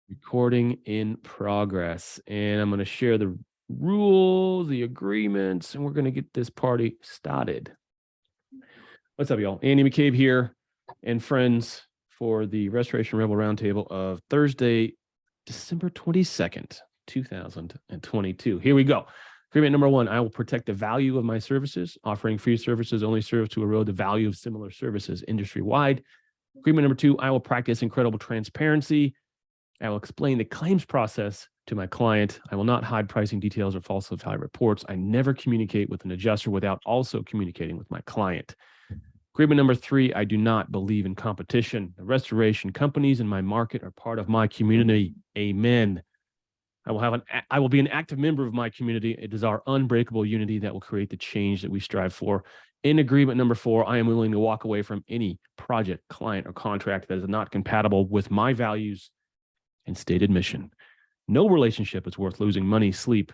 Recording in progress. And I'm going to share the rules, the agreements, and we're going to get this party started. What's up, y'all? Andy McCabe here and friends for the Restoration Rebel Roundtable of Thursday, December 22nd, 2022. Here we go. Agreement number one, I will protect the value of my services. Offering free services only serves to erode the value of similar services industry-wide. Agreement number two, I will practice incredible transparency. I will explain the claims process to my client. I will not hide pricing details or falsify reports. I never communicate with an adjuster without also communicating with my client. Agreement number three, I do not believe in competition. The restoration companies in my market are part of my community. Amen. I will be an active member of my community. It is our unbreakable unity that will create the change that we strive for. In agreement number four, I am willing to walk away from any project, client, or contract that is not compatible with my values and stated mission. No relationship is worth losing money, sleep,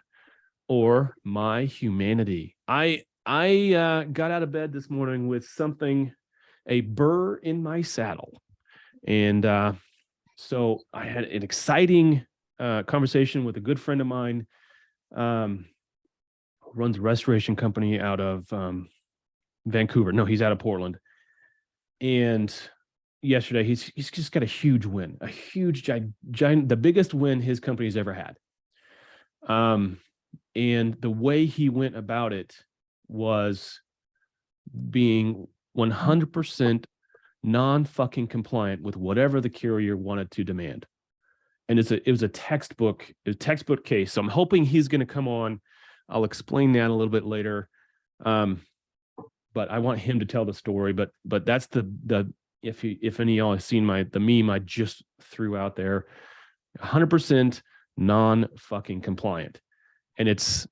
or my humanity. I got out of bed this morning with a burr in my saddle. And so I had an exciting conversation with a good friend of mine who runs a restoration company out of Vancouver. No, he's out of Portland. And yesterday, he's just got a huge win, a huge, giant, the biggest win his company's ever had. And the way he went about it was being 100% non-fucking compliant with whatever the carrier wanted to demand. And it was a textbook case. So I'm hoping he's going to come on. I'll explain that a little bit later. But I want him to tell the story. But that's if any of y'all have seen the meme I just threw out there, 100% non-fucking compliant. And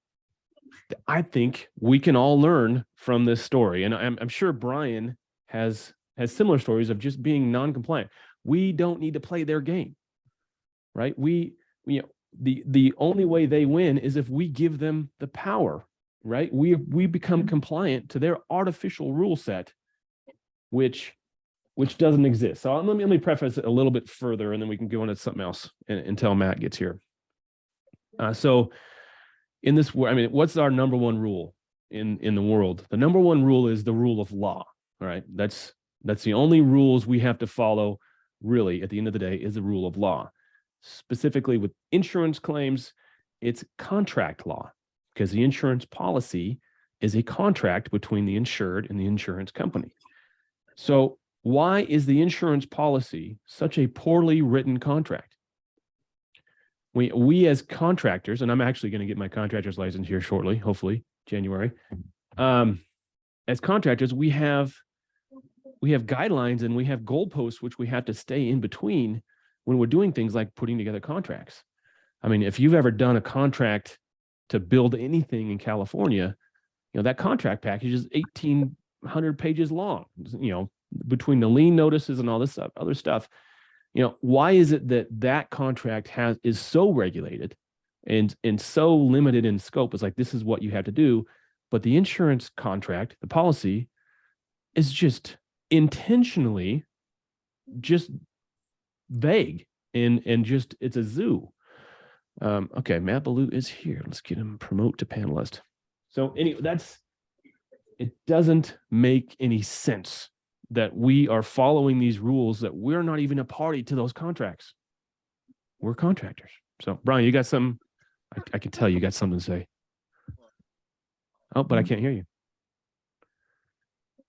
I think we can all learn from this story. And I'm sure Brian has similar stories of just being non-compliant. We don't need to play their game, right? The only way they win is if we give them the power, right? We become compliant to their artificial rule set, which doesn't exist. So let me preface it a little bit further, and then we can go into something else until Matt gets here. So in this, what's our number one rule in the world? The number one rule is the rule of law. All right, that's the only rules we have to follow. Really, at the end of the day, is the rule of law. Specifically with insurance claims, it's contract law, because the insurance policy is a contract between the insured and the insurance company. So why is the insurance policy such a poorly written contract? We as contractors, and I'm actually going to get my contractor's license here shortly, hopefully January. As contractors, we have guidelines and we have goalposts which we have to stay in between when we're doing things like putting together contracts. I mean, if you've ever done a contract to build anything in California, that contract package is 1,800 pages long, between the lien notices and all this other stuff. Why is it that contract is so regulated and so limited in scope? It's like, this is what you have to do. But the insurance contract, the policy, is just intentionally just vague and just, it's a zoo. Okay, Matt Ballou is here. Let's get him promote to panelist. So anyway, it doesn't make any sense that we are following these rules, that we're not even a party to those contracts. We're contractors. So Brian, you got some, I can tell you got something to say. Oh, but I can't hear you.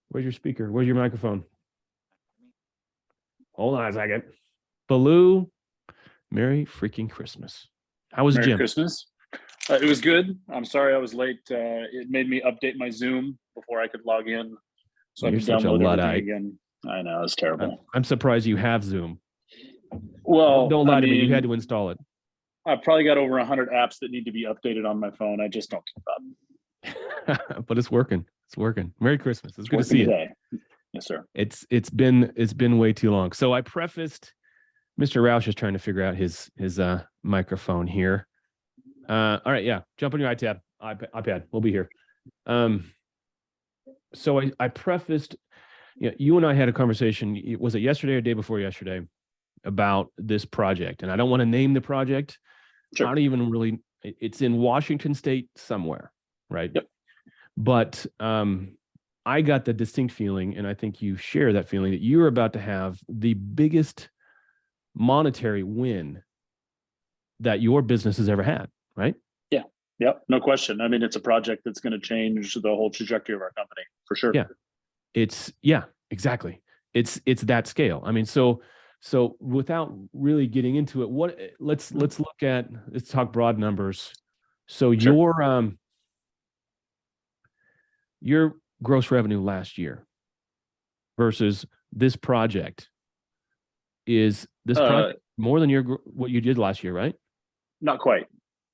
Where's your speaker? Where's your microphone? Hold on a second. Ballou, Merry freaking Christmas. How was the gym? Merry Christmas. It was good. I'm sorry I was late. It made me update my Zoom before I could log in. So I can download everything again. I know, it's terrible. I'm surprised you have Zoom. Well, don't lie to me. You had to install it. I probably got over 100 apps that need to be updated on my phone. I just don't keep up. But it's working. It's working. Merry Christmas. It's good to see you. Yes, sir. It's been way too long. So I prefaced. Mr. Roush is trying to figure out his microphone here. All right, yeah. Jump on your iPad. We'll be here. So I prefaced. You and I had a conversation. Was it yesterday or day before yesterday? about this project, and I don't want to name the project. Sure. I don't even really, it's in Washington State somewhere, right? Yep. But I got the distinct feeling, and I think you share that feeling, that you're about to have the biggest monetary win that your business has ever had, right? Yeah. Yep. No question. I mean, it's a project that's going to change the whole trajectory of our company for sure. Yeah. Exactly. It's that scale. I mean, so without really getting into it, let's talk broad numbers. So Sure. your gross revenue last year versus this project, is this project more than what you did last year, right? Not quite.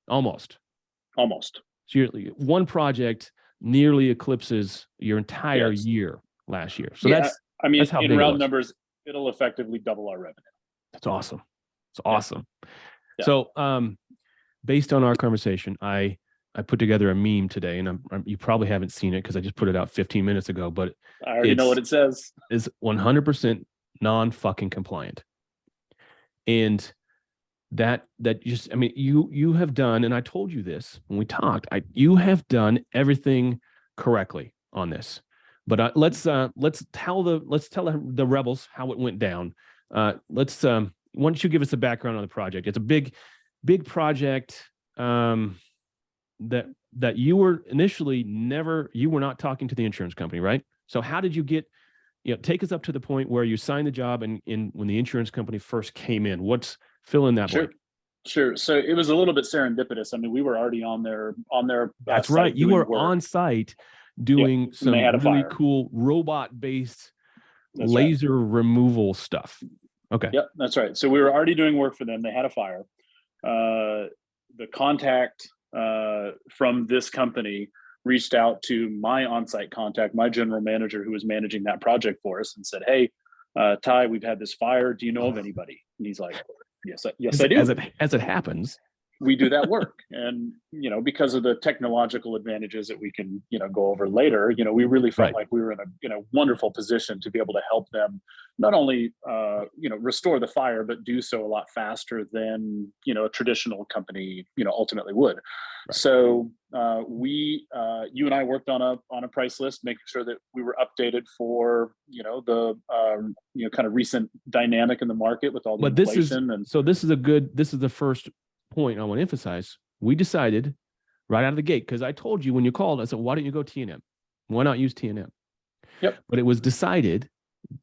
Almost. So one project nearly eclipses your entire year last year. So that's how in big round numbers, it'll effectively double our revenue. That's awesome. It's awesome. Yeah. So based on our conversation, I put together a meme today, and you probably haven't seen it because I just put it out 15 minutes ago, but I already know what it says. It's 100% non-fucking compliant. And that just, I mean, you have done, and I told you this when we talked, you have done everything correctly on this. But let's tell the rebels how it went down. Why don't you give us a background on the project? It's a big project that you were initially you were not talking to the insurance company, right? So how did you get, take us up to the point where you signed the job and when the insurance company first came in? Fill in that blank. Sure. So it was a little bit serendipitous. I mean, we were already on their That's right. You were on site doing some really cool robot-based laser removal stuff. Okay. Yep, that's right. So we were already doing work for them. They had a fire. The contact from this company reached out to my on-site contact, my general manager, who was managing that project for us, and said, "Hey, Ty, we've had this fire. Do you know of anybody?" And he's like, Yes, I do. As it happens, we do that work, and because of the technological advantages that we can go over later, we really felt like we were in a wonderful position to be able to help them not only restore the fire, but do so a lot faster than a traditional company ultimately would. Right. So you and I worked on a price list, making sure that we were updated for the kind of recent dynamic in the market with all the inflation. This is the first point I want to emphasize. We decided right out of the gate, because I told you when you called, I said, why don't you go T&M? Why not use T&M? Yep. But it was decided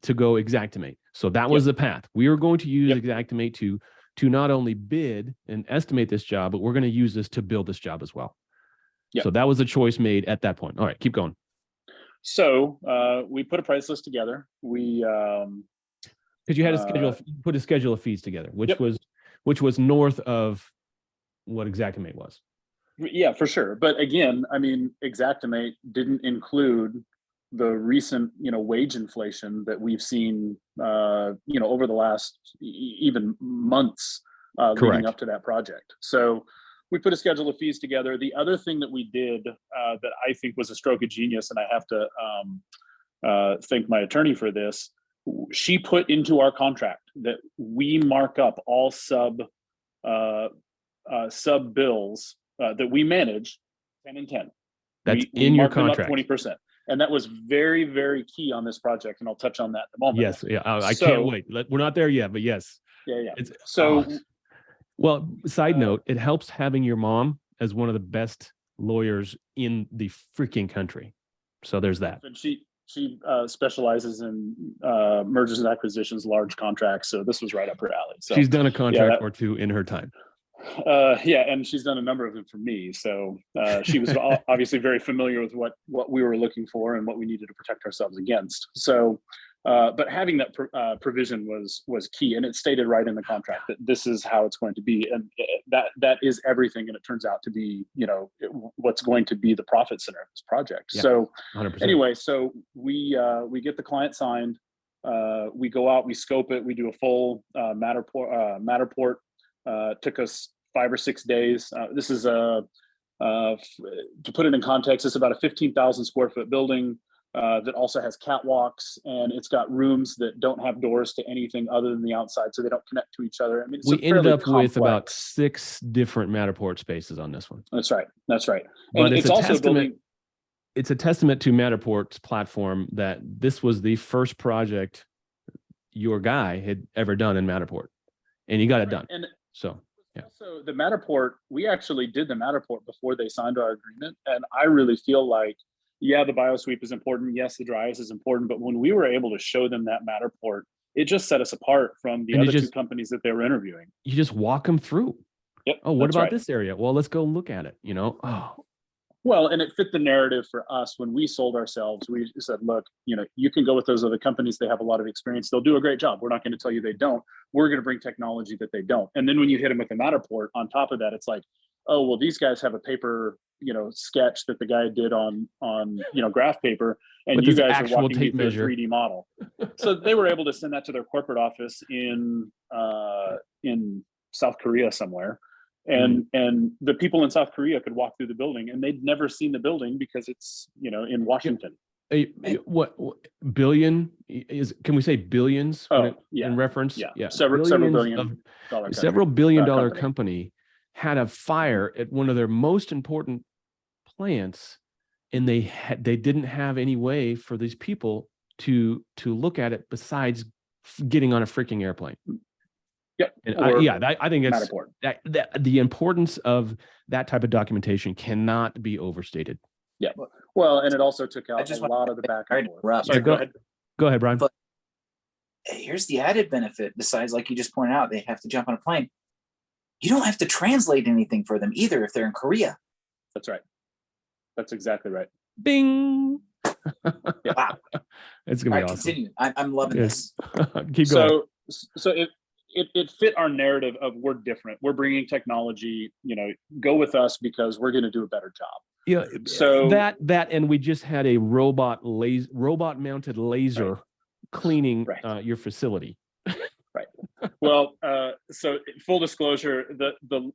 to go Xactimate. So that was the path. We were going to use Xactimate to not only bid and estimate this job, but we're going to use this to build this job as well. Yep. So that was a choice made at that point. All right, keep going. So we put a price list together. Because you had put a schedule of fees together, which was north of what Xactimate was. Yeah, for sure. But again, I mean, Xactimate didn't include the recent, wage inflation that we've seen, over the last even months leading up to that project. So we put a schedule of fees together. The other thing that we did that I think was a stroke of genius, and I have to thank my attorney for this, she put into our contract that we mark up all sub bills that we manage 10 and 10. That's in your contract. 20%. And that was very, very key on this project. And I'll touch on that in a moment. Yes. Yeah. I can't wait. We're not there yet, but yes. Yeah. Well, side note, it helps having your mom as one of the best lawyers in the freaking country. So there's that. And she specializes in mergers and acquisitions, large contracts. So this was right up her alley. So she's done a contract or two in her time. And she's done a number of them for me. So she was obviously very familiar with what we were looking for and what we needed to protect ourselves against. So, but having that provision was key, and it stated right in the contract that this is how it's going to be, and that is everything. And it turns out to be, what's going to be the profit center of this project. Yeah, so 100%. Anyway, so we get the client signed. We go out, we scope it, we do a full Matterport. Took us 5 or 6 days. This is to put it in context, it's about a 15,000 square foot building. that also has catwalks, and it's got rooms that don't have doors to anything other than the outside, so they don't connect to each other. I mean, it's we ended up complex. with about 6 different Matterport spaces on this one. That's right. That's right. But And it's also building. It's a testament to Matterport's platform that this was the first project your guy had ever done in Matterport, and he got it done. And so, yeah. Also, the Matterport, we actually did the Matterport before they signed our agreement, and I really feel like, yeah, the biosweep is important. Yes, the dry ice is important, but when we were able to show them that Matterport, it just set us apart from the other two companies that they were interviewing. You just walk them through. Yep. Oh, what about this area? Well, let's go look at it. Oh. Well, and it fit the narrative for us when we sold ourselves. We said, look, you can go with those other companies. They have a lot of experience. They'll do a great job. We're not going to tell you they don't. We're going to bring technology that they don't. And then when you hit them with the Matterport on top of that, it's like, oh, well, these guys have a paper, sketch that the guy did on graph paper, and you guys are walking me through a 3D model. So they were able to send that to their corporate office in South Korea somewhere. And the people in South Korea could walk through the building, and they'd never seen the building because it's in Washington. What billion is? Can we say billions? In reference? Yeah. Several billion dollar company had a fire at one of their most important plants, and they didn't have any way for these people to look at it besides getting on a freaking airplane. Yep. And I think it's that the importance of that type of documentation cannot be overstated. Yeah. Well, and it also took out a lot of the back and forth. Sorry, go ahead. Go ahead, Brian. But here's the added benefit. Besides, like you just pointed out, they have to jump on a plane. You don't have to translate anything for them either if they're in Korea. That's right. That's exactly right. Bing. Wow. It's gonna be awesome. Continue. I'm loving this. Keep going. So it fit our narrative of we're different. We're bringing technology. Go with us because we're going to do a better job. Yeah. So that and we just had a robot mounted laser cleaning your facility. Right. Well, so full disclosure,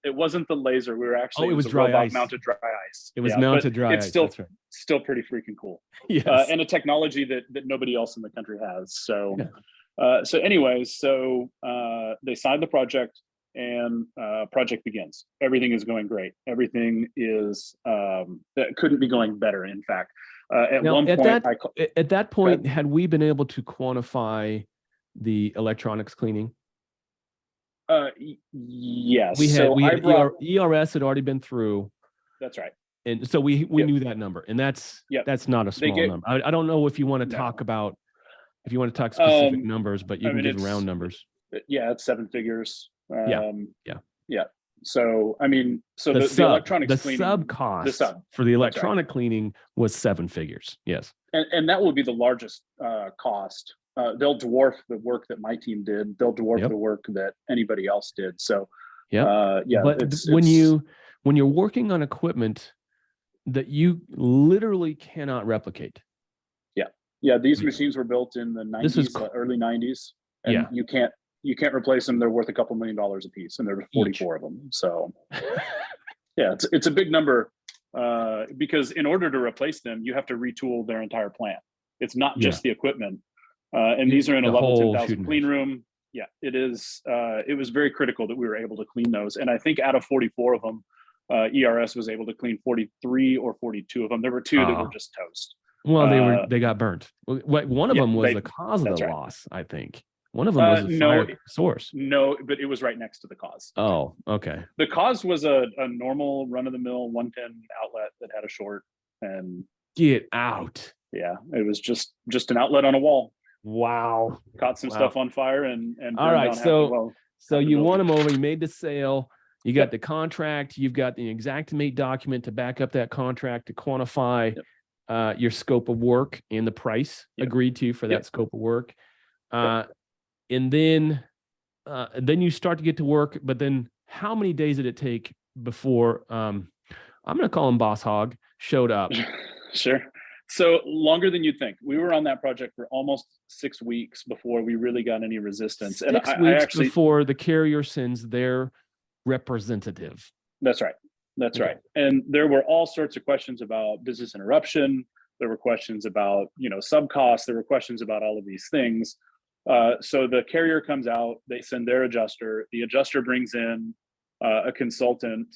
it wasn't the laser. We were actually it was dry robot ice. Mounted dry ice. It was mounted dry ice. It's still pretty freaking cool. Yes. And a technology that nobody else in the country has. So. Yeah. So they signed the project, and project begins. Everything is going great. Everything is that couldn't be going better. In fact, at that point, had we been able to quantify the electronics cleaning? Yes. ERS had already been through. That's right. And so we knew that number, and that's not a small number. I don't know if you want to talk about. If you want to talk specific numbers, but you can give round numbers. Yeah, it's 7 figures. Yeah. So, the electronics cleaning, sub cost for the electronic cleaning was 7 figures. Yes. And that will be the largest cost. They'll dwarf the work that my team did. They'll dwarf the work that anybody else did. So, But when you're working on equipment that you literally cannot replicate. Yeah, these machines were built in the 90s, early 90s, and you can't replace them. They're worth a couple $1 million a piece, and there were 44 of them. So, it's a big number because in order to replace them, you have to retool their entire plant. It's not just the equipment, and these are in a level 10,000 clean room. Yeah, it is. It was very critical that we were able to clean those, and I think out of 44 of them, ERS was able to clean 43 or 42 of them. There were 2 that were just toast. Well, they got burnt. One of them was the cause of the loss, I think. One of them was the fire source. No, but it was right next to the cause. Oh, okay. The cause was a normal run-of-the-mill 110 outlet that had a short. And get out. Yeah, it was just an outlet on a wall. Wow. Caught some stuff on fire and all right. So you won them over. You made the sale. You got the contract. You've got the Xactimate document to back up that contract to quantify. Your scope of work and the price agreed to for that scope of work. And then you start to get to work, but then how many days did it take before, I'm going to call him Boss Hog, showed up? Sure. So longer than you'd think. We were on that project for almost 6 weeks before we really got any resistance. 6 weeks before the carrier sends their representative. That's right. That's right. And there were all sorts of questions about business interruption. There were questions about, sub costs. There were questions about all of these things. So the carrier comes out, they send their adjuster. The adjuster brings in a consultant.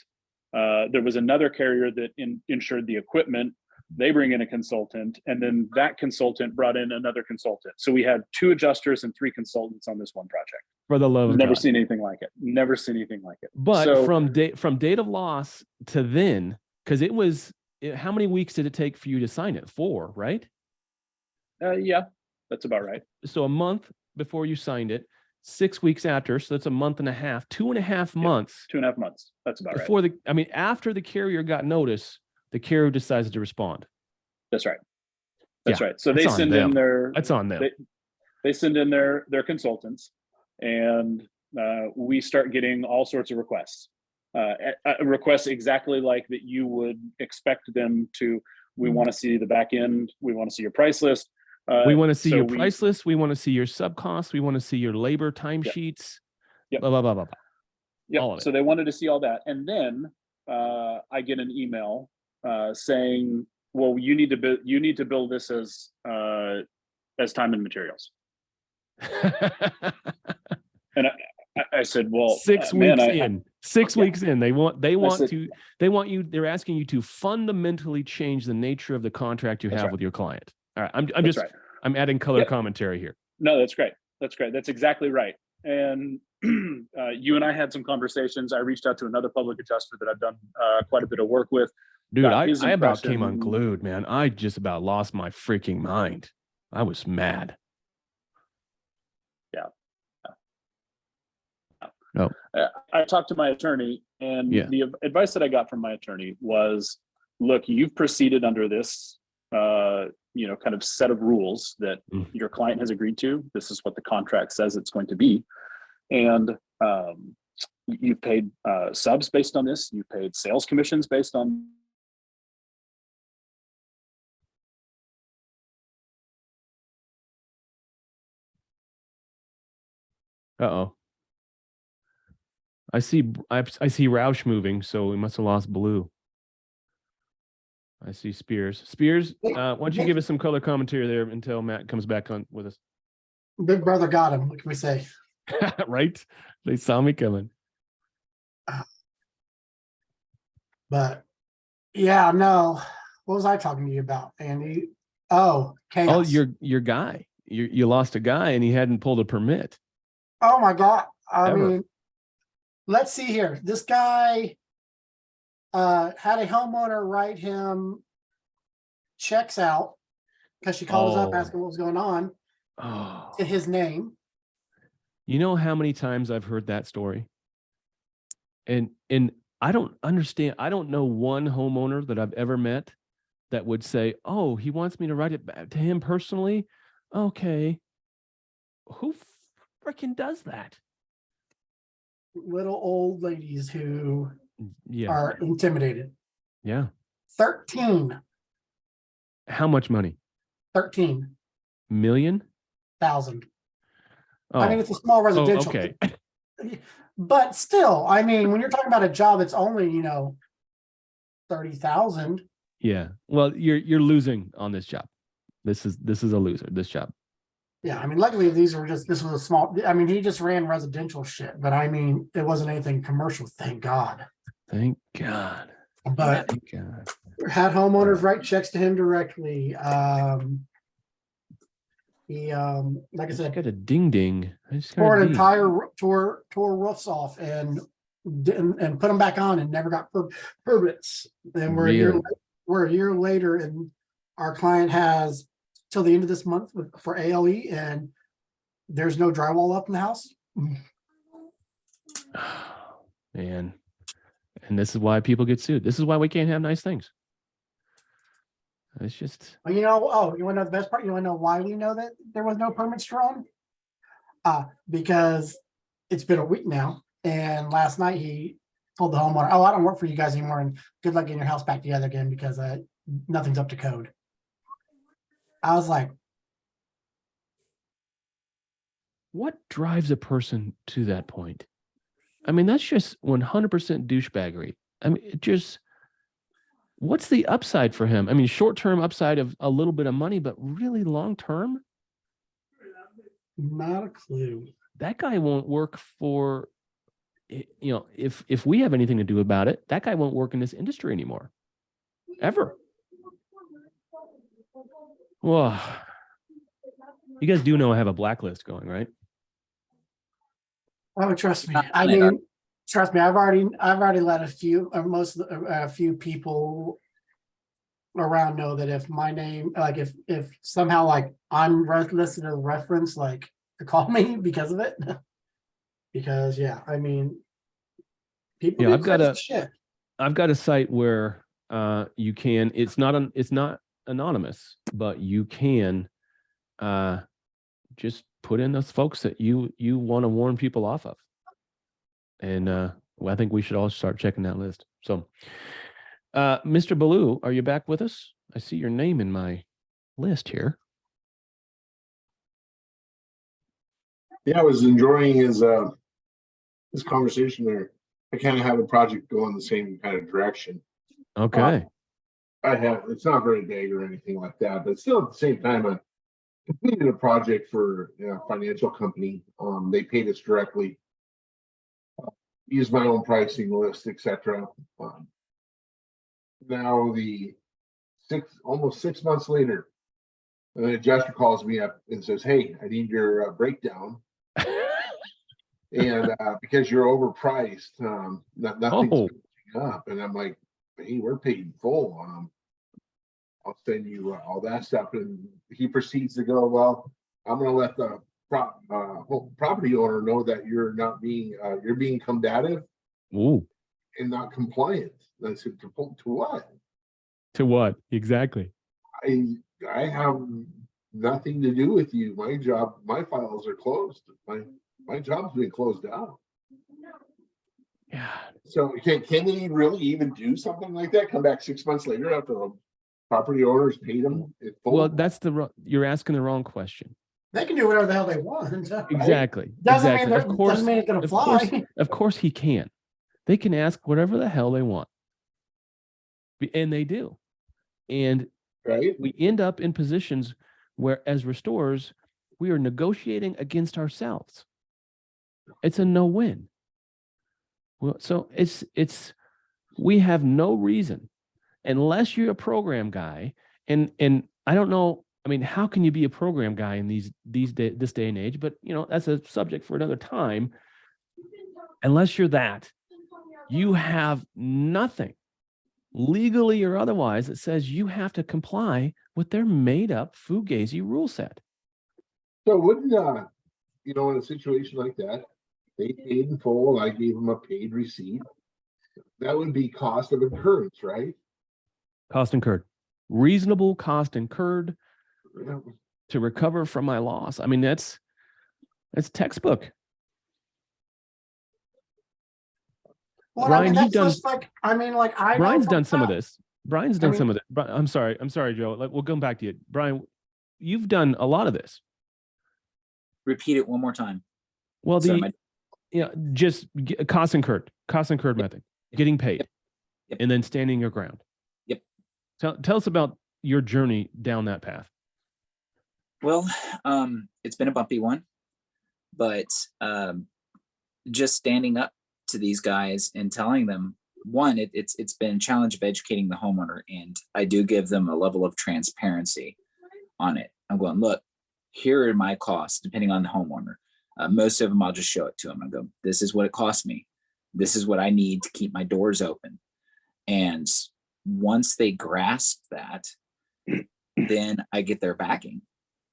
There was another carrier that insured the equipment. They bring in a consultant, and then that consultant brought in another consultant. So we had 2 adjusters and 3 consultants on this one project. For the love of Never God. seen anything like it. Never seen anything like it. But so, from date of loss to then, because how many weeks did it take for you to sign it? 4, right? yeah, that's about right. So a month before you signed it, 6 weeks after, so that's a month and a half, 2.5 months. 2.5 months. That's about before right. After the carrier got notice, the carrier decides to respond. That's right. That's right. So they send in That's on them. They send in their consultants, and we start getting all sorts of requests. Requests exactly like that you would expect them to. We want to see the back end. We want to see your price list. We want to see your price list. We want to see your sub costs. We want to see your labor timesheets. Yep. Blah, blah, blah, blah, blah. Yep. All of it. So they wanted to see all that. And then I get an email saying, well, you need to bill this as time and materials. And I said, well, 6 weeks in. 6 weeks in, they're asking you to fundamentally change the nature of the contract you have with your client. All right. I'm adding color commentary here. No, that's great. That's exactly right. And you and I had some conversations. I reached out to another public adjuster that I've done quite a bit of work with. Dude, I about came unglued, man. I just about lost my freaking mind. I was mad. Yeah. Oh. I talked to my attorney, and the advice that I got from my attorney was, look, you've proceeded under this, kind of set of rules that your client has agreed to. This is what the contract says it's going to be. And you paid subs based on this. You paid sales commissions based on. Uh-oh. I see Roush moving, so we must have lost Ballou. I see Spears. Spears, why don't you give us some color commentary there until Matt comes back on with us? Big brother got him. What can we say? Right? They saw me coming. But yeah, no. What was I talking to you about, Andy? Oh, chaos. Oh, your guy. You lost a guy and he hadn't pulled a permit. Oh my God. I mean, let's see here. This guy had a homeowner write him checks out because she called us up asking what was going on to his name. You know how many times I've heard that story? And I don't understand. I don't know one homeowner that I've ever met that would say, oh, he wants me to write it back to him personally. Okay. Who freaking does that? Little old ladies who are intimidated. Yeah. 13. How much money? 13 million? thousand. Oh. I mean, it's a small residential. Okay. But still, I mean, when you're talking about a job, it's only, 30,000. Yeah. Well, you're losing on this job. This is a loser, this job. Yeah, I mean, luckily this was a small, I mean, he just ran residential shit, but I mean, it wasn't anything commercial, thank God. Thank God. But Thank God. Had homeowners write checks to him directly. He, like I said, got a ding ding. tore roofs off and put them back on and never got permits. Then we're a year later, and our client has till the end of this month for ALE, and there's no drywall up in the house. Man, and this is why people get sued. This is why we can't have nice things. It's just. Well, you want to know the best part? You want to know why we know that there was no permits drawn? Because it's been a week now, and last night he told the homeowner, "Oh, I don't work for you guys anymore, and good luck getting your house back together again because nothing's up to code." I was like, what drives a person to that point? I mean, that's just 100% douchebaggery. I mean, it just. what's the upside for him? I mean, short-term upside of a little bit of money, but really long-term, Not a clue. that guy won't work for, if we have anything to do about it, that guy won't work in this industry anymore, ever. Well, you guys do know I have a blacklist going, right? Oh, trust me. I mean, trust me. I've already let a few people around know that if my name, like if somehow like I'm listed as a reference, like to call me because of it. Because yeah, I mean, people Yeah, do I've got crazy shit. I've got a site where you can, it's not anonymous, but you can just put in those folks that you want to warn people off of. And well, I think we should all start checking that list. So Mr. Ballou, are you back with us? I see your name in my list here. Yeah, I was enjoying his conversation there. I kind of have a project going the same kind of direction. Okay. It's not very big or anything like that, but still at the same time, I completed a project for a financial company. They paid us directly, used my own pricing list, etc. Now almost 6 months later, an adjuster calls me up and says, "Hey, I need your breakdown." And because you're overpriced, nothing's up. And I'm like, "Hey, we're paid full. I'll send you all that stuff." And he proceeds to go, "Well, I'm going to let the property owner know that you're not being you're being combative Ooh. and not compliant." And I said, "To what? To what exactly?" I have nothing to do with you. My files are closed. My job's been closed out." Yeah. So can they really even do something like that? Come back 6 months later after the property owners paid them in full? Well, you're asking the wrong question. They can do whatever the hell they want. Right? Exactly. Doesn't exactly. mean doesn't mean it's gonna fly. Of course he can. They can ask whatever the hell they want. And they do. And Right? we end up in positions where, as restorers, we are negotiating against ourselves. It's a no-win. Well, so we have no reason, unless you're a program guy, and I don't know. I mean, how can you be a program guy in this day and age? But that's a subject for another time. Unless you're that, you have nothing, legally or otherwise, that says you have to comply with their made-up fugazi rule set. So wouldn't in a situation like that, they paid in full, I gave them a paid receipt. That would be cost of incurrence, right? Cost incurred. Reasonable cost incurred Yeah. to recover from my loss. I mean, that's textbook. Well, Brian, I mean, you've that's done. just like I know Brian's for done a some of fact- this. Brian's done some of it. I'm sorry, Joe. We'll come back to you, Brian. You've done a lot of this. Repeat it one more time. Well, Sorry, just cost incurred method, getting paid, Yep. and then standing your ground. Yep. Tell us about your journey down that path. Well, it's been a bumpy one, but just standing up to these guys and telling them, one, it's been a challenge of educating the homeowner, and I do give them a level of transparency on it. I'm going, look, here are my costs, depending on the homeowner. Most of them, I'll just show it to them and go, this is what it costs me. This is what I need to keep my doors open. And once they grasp that, then I get their backing.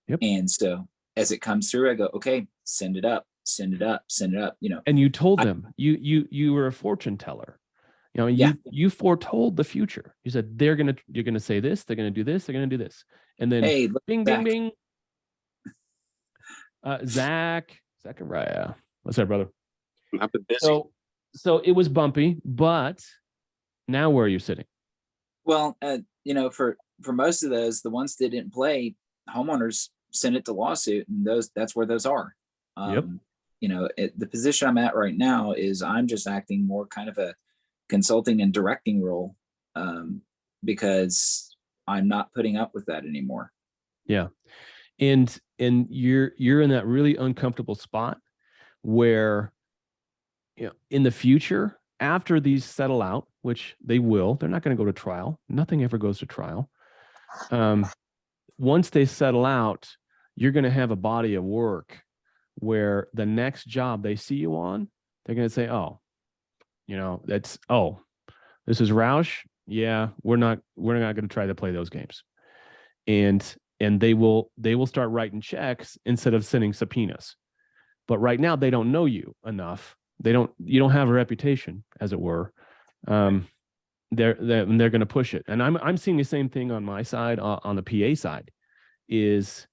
Yep. And so as it comes through, I go, okay, send it up. And you told them, you were a fortune teller. You foretold the future. You said you're gonna say this, they're gonna do this, they're gonna do this, and then hey, bing, bing, bing. Zachariah, what's up, brother? I've been busy. So it was bumpy, but now where are you sitting? Well, for most of those, the ones that didn't play, homeowners send it to lawsuit, and that's where those are. Yep. The position I'm at right now is I'm just acting more kind of a consulting and directing role, because I'm not putting up with that anymore. Yeah. And you're in that really uncomfortable spot where, you know, in the future, after these settle out, which they will, they're not going to go to trial. Nothing ever goes to trial. Once they settle out, you're going to have a body of work where the next job they see you on, they're going to say, oh, you know, this is Roush. Yeah, we're not going to try to play those games. And they will start writing checks instead of sending subpoenas. But right now they don't know you enough. You don't have a reputation, as it were. They're going to push it. And I'm seeing the same thing on my side, on the PA side, is,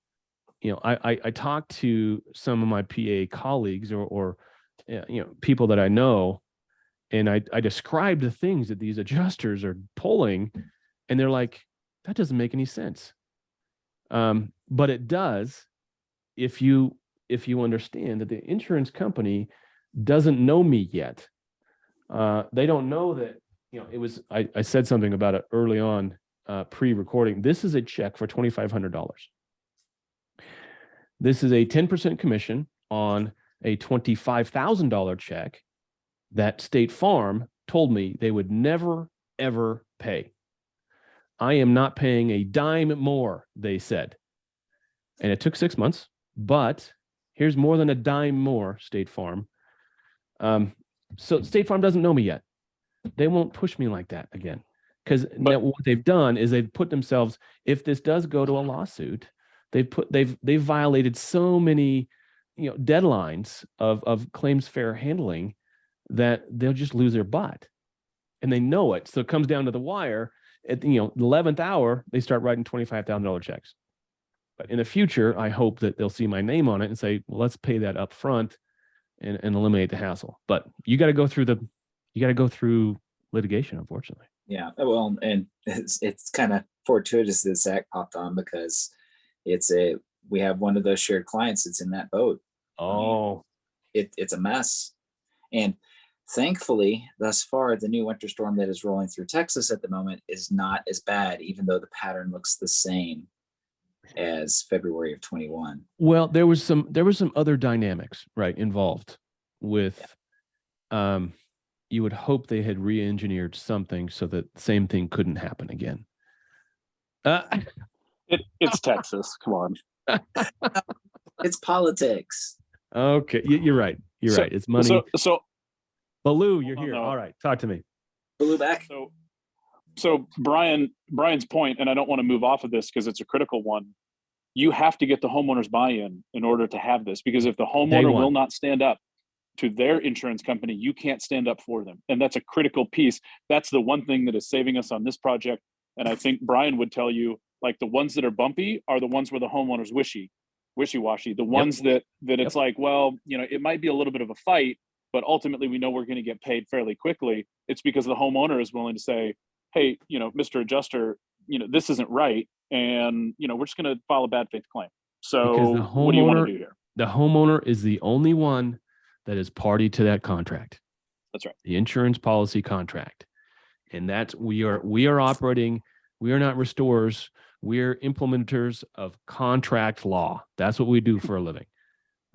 you know, I talk to some of my PA colleagues or you know, people that I know, and I describe the things that these adjusters are pulling, and they're like, that doesn't make any sense. But it does if you understand that the insurance company doesn't know me yet. They don't know that, you know, it was, I said something about it early on, pre-recording. This is a check for $2,500. This is a 10% commission on a $25,000 check that State Farm told me they would never, ever pay. I am not paying a dime more, they said. And it took 6 months, but here's more than a dime more, State Farm. So State Farm doesn't know me yet. They won't push me like that again. Because what they've done is they've put themselves, if this does go to a lawsuit, they've violated so many, you know, deadlines of claims fair handling that they'll just lose their butt. And they know it. So it comes down to the wire. At, you know, the 11th hour, they start writing $25,000 checks. But in the future, I hope that they'll see my name on it and say, well, let's pay that up front and eliminate the hassle. But you got to go through litigation, unfortunately. Yeah, well, and it's kind of fortuitous that Zach popped on, because we have one of those shared clients that's in that boat. Oh, it's a mess. And thankfully, thus far, the new winter storm that is rolling through Texas at the moment is not as bad, even though the pattern looks the same as February of 21. Well, there was some other dynamics, right, involved with, you would hope they had re-engineered something so that the same thing couldn't happen again. It's Texas. Come on. It's politics. Okay, you're right. You're right. It's money. So Ballou, you're here. All right, talk to me. Ballou back. So Brian's point, and I don't want to move off of this because it's a critical one. You have to get the homeowner's buy-in in order to have this, because if the homeowner will not stand up to their insurance company, you can't stand up for them. And that's a critical piece. That's the one thing that is saving us on this project. And I think Brian would tell you, like, the ones that are bumpy are the ones where the homeowner's wishy-washy. The ones that it's like, well, you know, it might be a little bit of a fight, but ultimately we know we're going to get paid fairly quickly. It's because the homeowner is willing to say, hey, you know, Mr. Adjuster, you know, this isn't right. And, you know, we're just going to file a bad faith claim. So what do you want to do here? The homeowner is the only one that is party to that contract. That's right. The insurance policy contract. And that's, we are operating, we are not restorers. We're implementers of contract law. That's what we do for a living.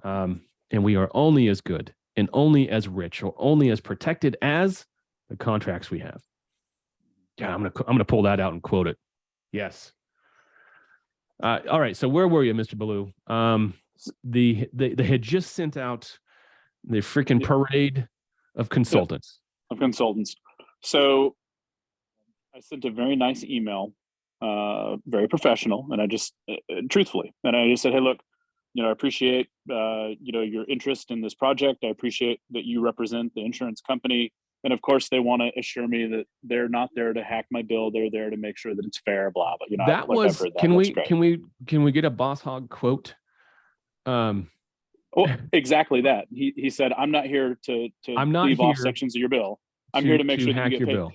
And we are only as good and only as rich or only as protected as the contracts we have. Yeah, I'm gonna pull that out and quote it. Yes. All right. So where were you, Mr. Ballou? They had just sent out the freaking parade of consultants. So I sent a very nice email, very professional, and I just truthfully, and I just said, hey, look, you know, I appreciate you know, your interest in this project. I appreciate that you represent the insurance company. And of course, they want to assure me that they're not there to hack my bill. They're there to make sure that it's fair, blah, blah. You know, that was, can we get a Boss Hog quote? Oh, exactly that. He said, I'm not here to leave off sections of your bill. I'm here to make sure that you get paid. Bill.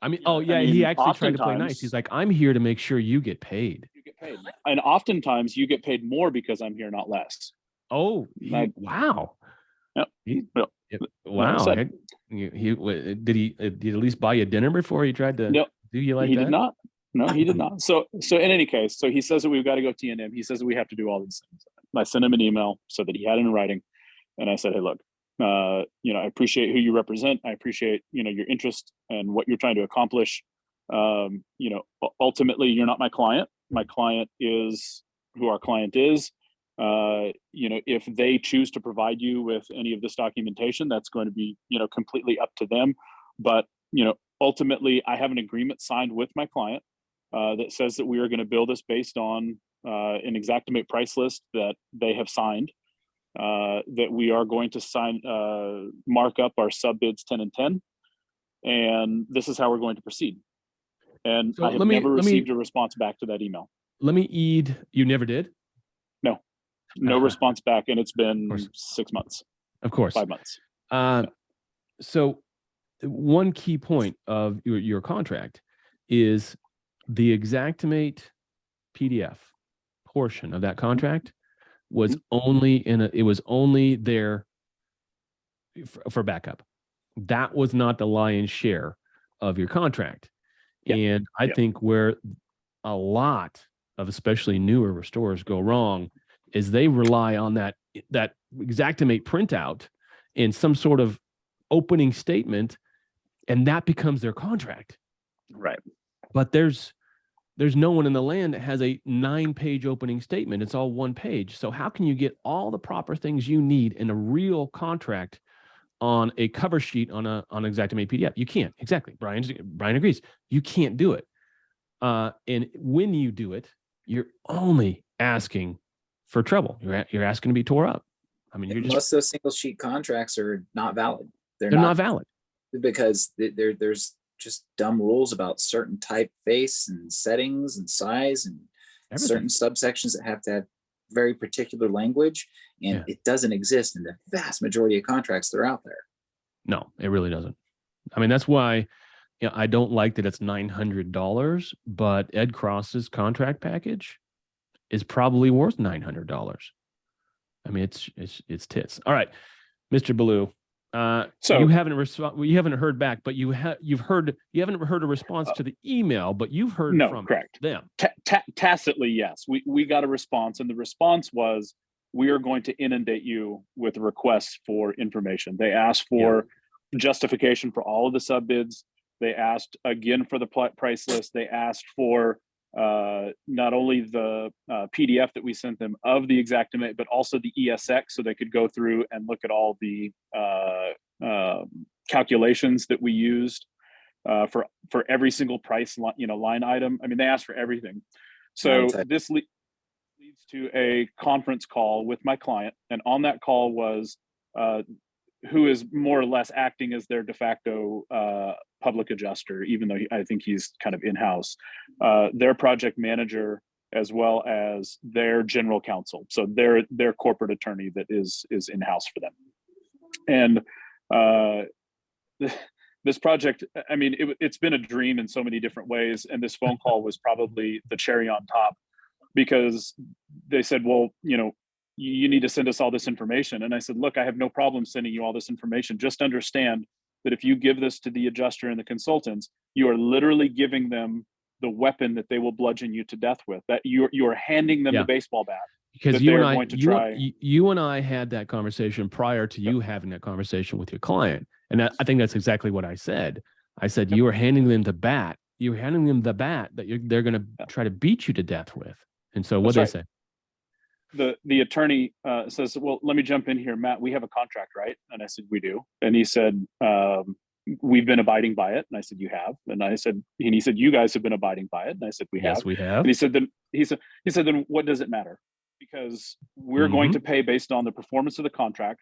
I mean, he actually tried to play nice. He's like, I'm here to make sure you get paid. And oftentimes you get paid more because I'm here, not less. Oh, wow. Yep. Wow. Did he at least buy you dinner before he tried to? No, Do you like He that? did not. No, he did not. So in any case, so he says that we've got to go T&M. He says that we have to do all these things. I sent him an email so that he had it in writing. And I said, hey, look, I appreciate who you represent. I appreciate, your interest and what you're trying to accomplish. Ultimately, you're not my client. My client is who our client is. If they choose to provide you with any of this documentation, that's going to be, completely up to them. But, ultimately, I have an agreement signed with my client that says that we are going to bill this based on an Xactimate price list that they have signed, that we are going to mark up our sub bids 10 and 10. And this is how we're going to proceed. And So I have never received a response back to that email. You never did? No response back. And it's been 6 months. Of course. 5 months. So one key point of your contract is the Xactimate PDF portion of that contract was only there for backup. That was not the lion's share of your contract. Yeah. And I think where a lot of especially newer restorers go wrong is they rely on that Xactimate printout in some sort of opening statement, and that becomes their contract. Right. But there's no one in the land that has a 9-page opening statement. It's all 1 page. So how can you get all the proper things you need in a real contract on a cover sheet on Xactimate PDF? You can't. Exactly. Brian agrees. You can't do it. And when you do it, you're only asking for trouble. You're asking to be tore up. I mean, most of those single sheet contracts are not valid. They're not valid because there's just dumb rules about certain typeface and settings and size and certain subsections that have to have very particular language, and it doesn't exist in the vast majority of contracts that are out there. No, it really doesn't. I mean, that's why I don't like that it's $900, but Ed Cross's contract package is probably worth $900. I mean, it's tits. All right, Mr. Ballou. So you haven't heard back, but you haven't heard a response to the email, but you've heard from them. Tacitly, yes. We got a response, and the response was, we are going to inundate you with requests for information. They asked for justification for all of the sub bids. They asked again for the price list. They asked for not only the PDF that we sent them of the Xactimate, but also the ESX, so they could go through and look at all the calculations that we used for every single price line item. I mean, they asked for everything. So this leads to a conference call with my client, and on that call was who is more or less acting as their de facto public adjuster, even though I think he's kind of in-house, their project manager, as well as their general counsel. So their corporate attorney that is in-house for them. And this project, I mean, it's been a dream in so many different ways. And this phone call was probably the cherry on top, because they said, well, you need to send us all this information. And I said, look, I have no problem sending you all this information. Just understand that if you give this to the adjuster and the consultants, you are literally giving them the weapon that they will bludgeon you to death with, that you are handing them the baseball bat. Because you and I had that conversation prior to you having that conversation with your client. And I think that's exactly what I said. I said, you are handing them the bat. You're handing them the bat that they're going to try to beat you to death with. And so what they say? The attorney says, well, let me jump in here, Matt, we have a contract, right? And I said, we do. And he said, we've been abiding by it. And I said, you have. And he said, you guys have been abiding by it. And I said, we have. Yes, we have. And he said, then what does it matter? Because we're going to pay based on the performance of the contract.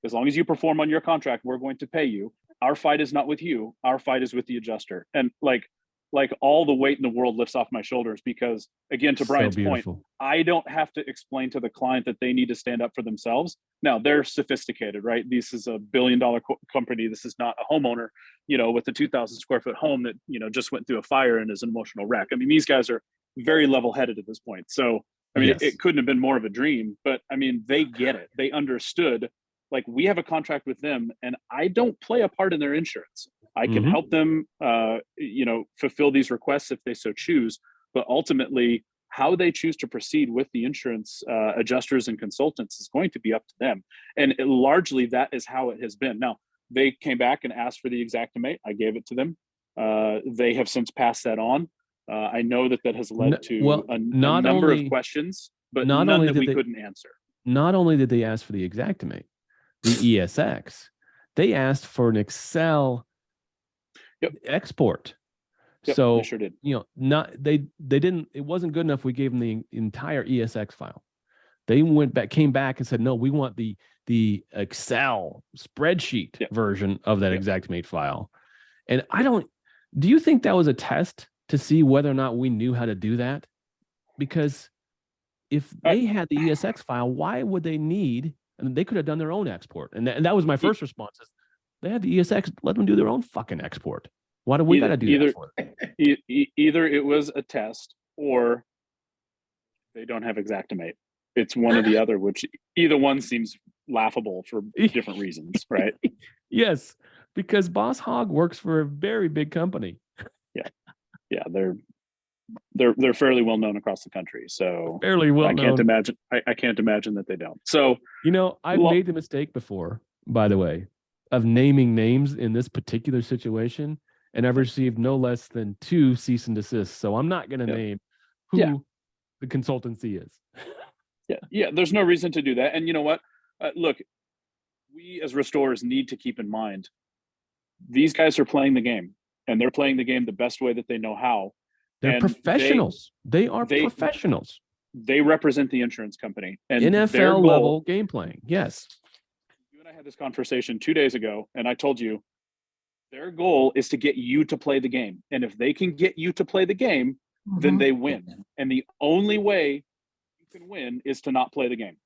As long as you perform on your contract, we're going to pay you. Our fight is not with you. Our fight is with the adjuster. And like all the weight in the world lifts off my shoulders, because again, to Brian's point, I don't have to explain to the client that they need to stand up for themselves. Now they're sophisticated, right? This is $1 billion company. This is not a homeowner, with a 2,000 square foot home that, just went through a fire and is an emotional wreck. I mean, these guys are very level headed at this point. So, I mean, it couldn't have been more of a dream, but I mean, they get it. They understood, like, we have a contract with them and I don't play a part in their insurance. I can help them, fulfill these requests if they so choose. But ultimately, how they choose to proceed with the insurance adjusters and consultants is going to be up to them. And largely, that is how it has been. Now, they came back and asked for the Xactimate. I gave it to them. They have since passed that on. I know that has led to a number of questions, but none that we couldn't answer. Not only did they ask for the Xactimate, the ESX, they asked for an Excel export. Yep, So they sure did. They didn't. It wasn't good enough. We gave them the entire ESX file. They came back and said, no, we want the Excel spreadsheet version of that Xactimate file. And do you think that was a test to see whether or not we knew how to do that? Because if they had the ESX file, why would they need, and they could have done their own export. And that was my first response. Is they had the ESX, let them do their own fucking export. Why do we got to do that for them? Either it was a test or they don't have Xactimate. It's one or the other, which either one seems laughable for different reasons, right? Yes, because Boss Hogg works for a very big company. Yeah, they're fairly well known across the country. So fairly well known. I can't imagine that they don't. So I've made the mistake before, by the way, of naming names in this particular situation, and I've received no less than 2 cease and desists. So I'm not going to name who the consultancy is. Yeah. There's no reason to do that. And you know what? Look, we as restorers need to keep in mind these guys are playing the game, and they're playing the game the best way that they know how. They're professionals. They are professionals. They represent the insurance company and NFL level game playing. Yes. You and I had this conversation 2 days ago, and I told you their goal is to get you to play the game. And if they can get you to play the game, then they win. And the only way you can win is to not play the game.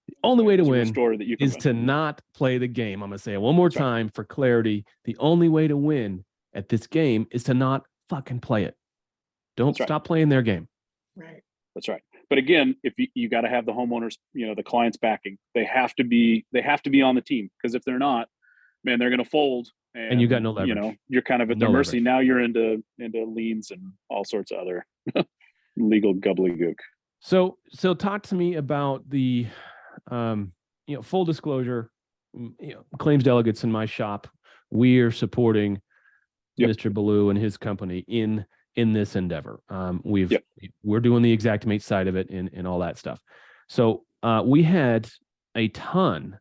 The only way to win is to not play the game. I'm going to say it one more time for clarity. The only way to win at this game is to not fucking play it. Don't stop playing their game. Right. That's right. But again, if you got to have the homeowners, the clients backing, they have to be on the team, because if they're not, man, they're going to fold. And you got no leverage. You're kind of at their mercy. Now you're into liens and all sorts of other legal gobbledygook. So talk to me about the, full disclosure, claims delegates in my shop. We are supporting Mr. Ballou and his company in this endeavor. We're doing the Xactimate side of it and all that stuff. So we had a ton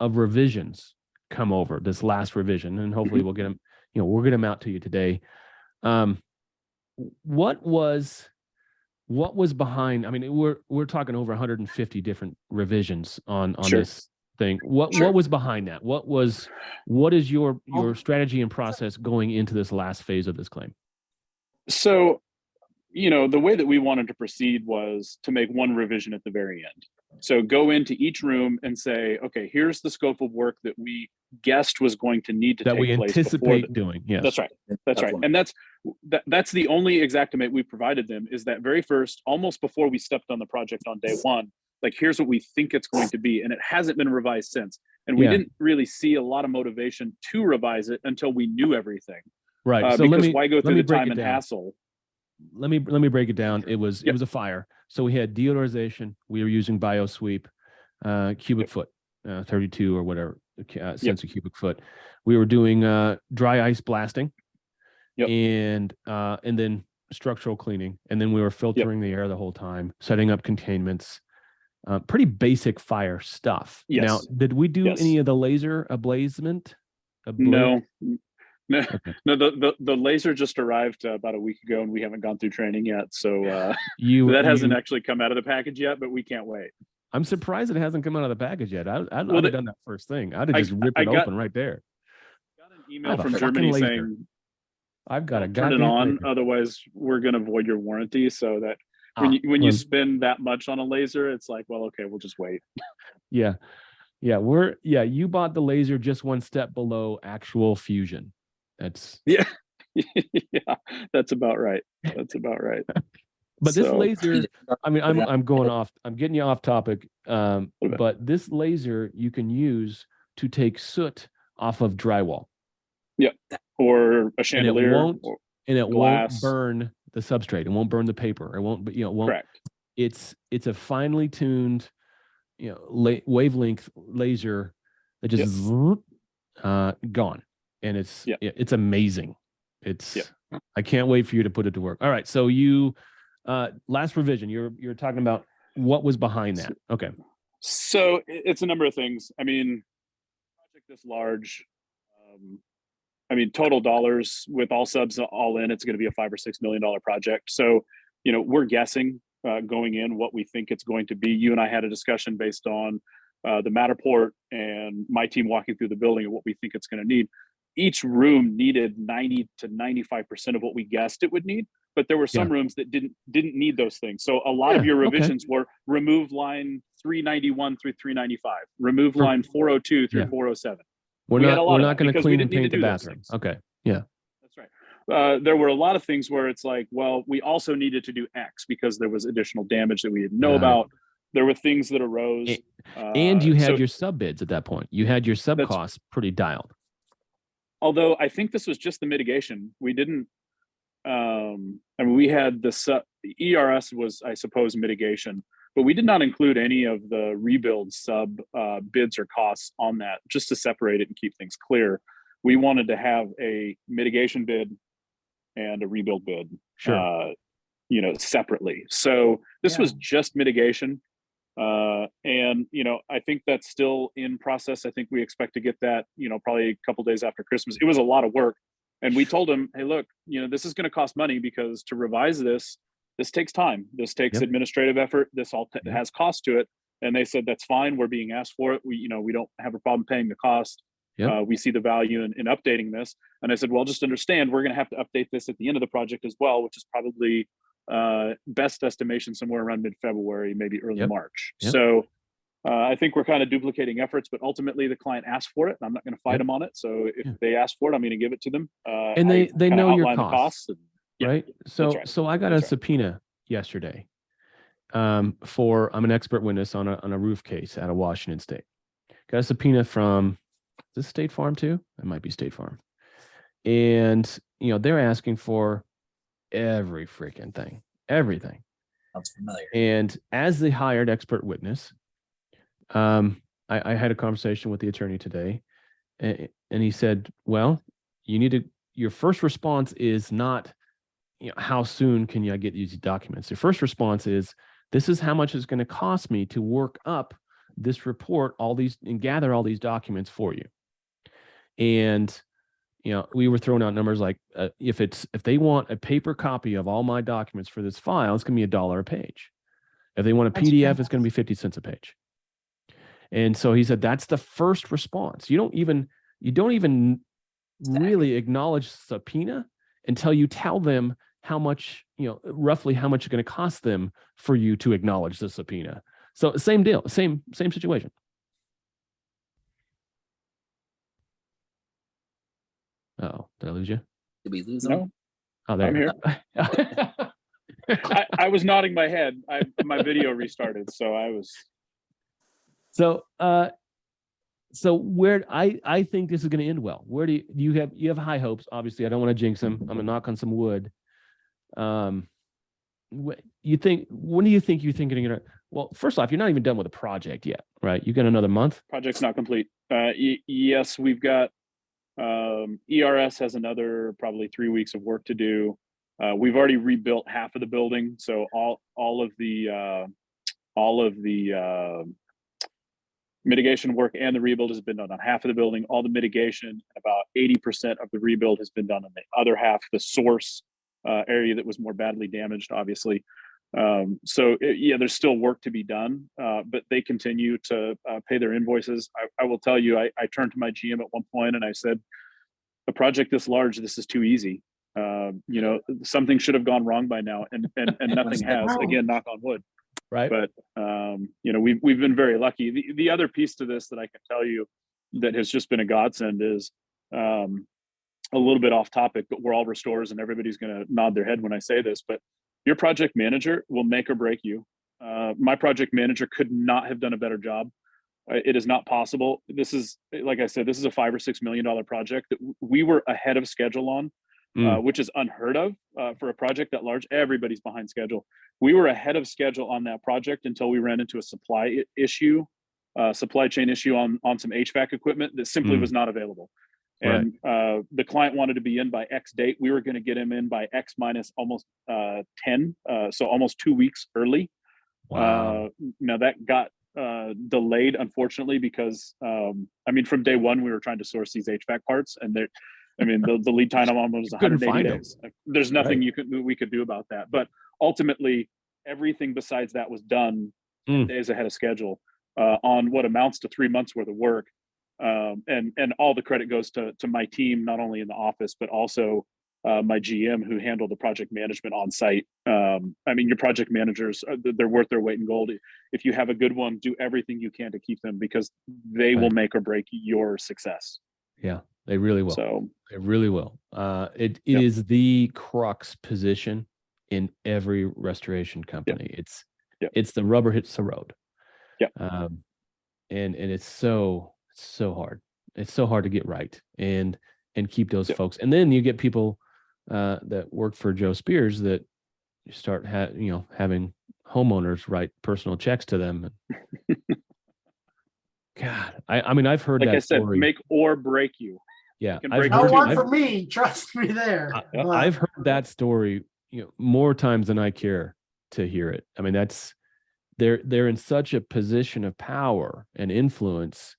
of revisions come over this last revision, and hopefully we'll get them, we'll get them out to you today. What was behind? I mean, we're talking over 150 different revisions on this thing. What was behind that? What is your strategy and process going into this last phase of this claim? So, the way that we wanted to proceed was to make one revision at the very end. So go into each room and say, okay, here's the scope of work that we guessed was going to need to take place. That we anticipate doing. Yes. That's right. That's right. And that's the only Xactimate we provided them, is that very first, almost before we stepped on the project on day one, like, here's what we think it's going to be. And it hasn't been revised since. And we didn't really see a lot of motivation to revise it until we knew everything. Right. So because why go through the time and hassle? Let me break it down. It was a fire. So we had deodorization. We were using BioSweep, cubic foot, 32 or whatever cents a cubic foot. We were doing dry ice blasting, and then structural cleaning, and then we were filtering the air the whole time, setting up containments. Pretty basic fire stuff. Yes. Now, did we do any of the laser ablazement? No. No, the laser just arrived about a week ago, and we haven't gone through training yet. So that hasn't actually come out of the package yet, but we can't wait. I'm surprised it hasn't come out of the package yet. I'd have done that first thing. I'd have just ripped it open right there. Got an email from Germany saying, I've got to turn it on, otherwise we're going to void your warranty. So that when you spend that much on a laser, it's like, well, okay, we'll just wait. Yeah. You bought the laser just one step below actual fusion. That's that's about right. But this laser, I mean, I'm going off. I'm getting you off topic. But this laser you can use to take soot off of drywall. Yeah. or a And chandelier, or it won't glass. burn the substrate. It won't burn the paper. It won't, it won't. Correct. It's a finely tuned, wavelength laser that just gone, and it's amazing. I can't wait for you to put it to work. All right, so you last revision. You're talking about what was behind that. Okay. So it's a number of things. I mean, project this large. I mean, total dollars with all subs all in, it's going to be a $5 or $6 million project. So, we're guessing going in what we think it's going to be. You and I had a discussion based on the Matterport and my team walking through the building and what we think it's going to need. Each room needed 90 to 95% of what we guessed it would need, but there were some rooms that didn't need those things. So a lot of your revisions were remove line 391 through 395, remove line 402 through 407. We're not going to clean and paint the bathroom. Okay. Yeah. That's right. There were a lot of things where it's like, well, we also needed to do X because there was additional damage that we didn't know about. There were things that arose. And you had your sub bids at that point. You had your sub costs pretty dialed. Although I think this was just the mitigation. We didn't, we had the ERS was, I suppose, mitigation, but we did not include any of the rebuild sub bids or costs on that, just to separate it and keep things clear. We wanted to have a mitigation bid and a rebuild bid, separately. So this was just mitigation. I think that's still in process. I think we expect to get that, probably a couple days after Christmas. It was a lot of work. And we told them, hey, look, this is going to cost money because to revise this takes time. This takes administrative effort. This all has cost to it. And they said, that's fine. We're being asked for it. We don't have a problem paying the cost. We see the value in updating this. And I said, well, just understand, we're going to have to update this at the end of the project as well, which is probably best estimation somewhere around mid-February, maybe early March. So I think we're kind of duplicating efforts, but ultimately the client asked for it. And I'm not going to fight them on it. So if they ask for it, I'm going to give it to them. And they know your costs. Right. So right. I got a subpoena yesterday I'm an expert witness on a roof case out of Washington State. Got a subpoena from, is this State Farm too? It might be State Farm. And, they're asking for every freaking thing, everything. Sounds familiar. And as the hired expert witness, I had a conversation with the attorney today, and he said, well, your first response is not, how soon can I get these documents? Your first response is, this is how much it's going to cost me to work up this report, and gather all these documents for you. And, we were throwing out numbers like, if they want a paper copy of all my documents for this file, it's going to be $1 a page. If they want a PDF, it's going to be 50 cents a page. And so he said, that's the first response. You don't even really acknowledge subpoena until you tell them how much, roughly how much it's going to cost them for you to acknowledge the subpoena. So same deal, same situation. Oh, did I lose you? Did we lose No. them? Oh, there. I'm here. I was nodding my head. My video restarted, so I was. So where I think this is going to end well. Where do you have high hopes? Obviously, I don't want to jinx them. I'm gonna knock on some wood. When do you think you're thinking you're gonna? Well, first off, you're not even done with the project yet, right? You got another month. Project's not complete. Yes, we've got. ERS has another probably 3 weeks of work to do. We've already rebuilt half of the building, so all of the mitigation work and the rebuild has been done on half of the building. All the mitigation, about 80% of the rebuild has been done on the other half, the source area that was more badly damaged, obviously. There's still work to be done, but they continue to pay their invoices. I will tell you, I turned to my GM at one point and I said, a project this large, this is too easy. Something should have gone wrong by now, and nothing has. Again, knock on wood. Right. But we've been very lucky. The other piece to this that I can tell you that has just been a godsend is a little bit off topic, but we're all restorers and everybody's going to nod their head when I say this, but your project manager will make or break you. My project manager could not have done a better job. It is not possible. This is, like I said, this is a $5 or $6 million project that we were ahead of schedule on, which is unheard of for a project that large. Everybody's behind schedule. We were ahead of schedule on that project until we ran into a supply chain issue on some HVAC equipment that simply was not available. And the client wanted to be in by X date. We were going to get him in by X minus almost 10, so almost 2 weeks early. Wow. Now that got delayed, unfortunately, because I mean, from day one we were trying to source these HVAC parts, and the lead time on them was 180 days. There's nothing we could do about that. But ultimately, everything besides that was done 10 days ahead of schedule on what amounts to 3 months worth of work. And all the credit goes to my team, not only in the office, but also my GM who handled the project management on site. I mean, your project managers, they're worth their weight in gold. If you have a good one, do everything you can to keep them, because they will make or break your success. Yeah, they really will. So they really will. It is the crux position in every restoration company. It's the rubber hits the road. Yeah. And it's so hard. It's so hard to get right and keep those folks. And then you get people that work for Joe Spears that you start having homeowners write personal checks to them. God, I mean, I've heard like that I said, story. make or break you. Yeah, no work for me. Trust me there. I've heard that story, more times than I care to hear it. I mean, they're in such a position of power and influence,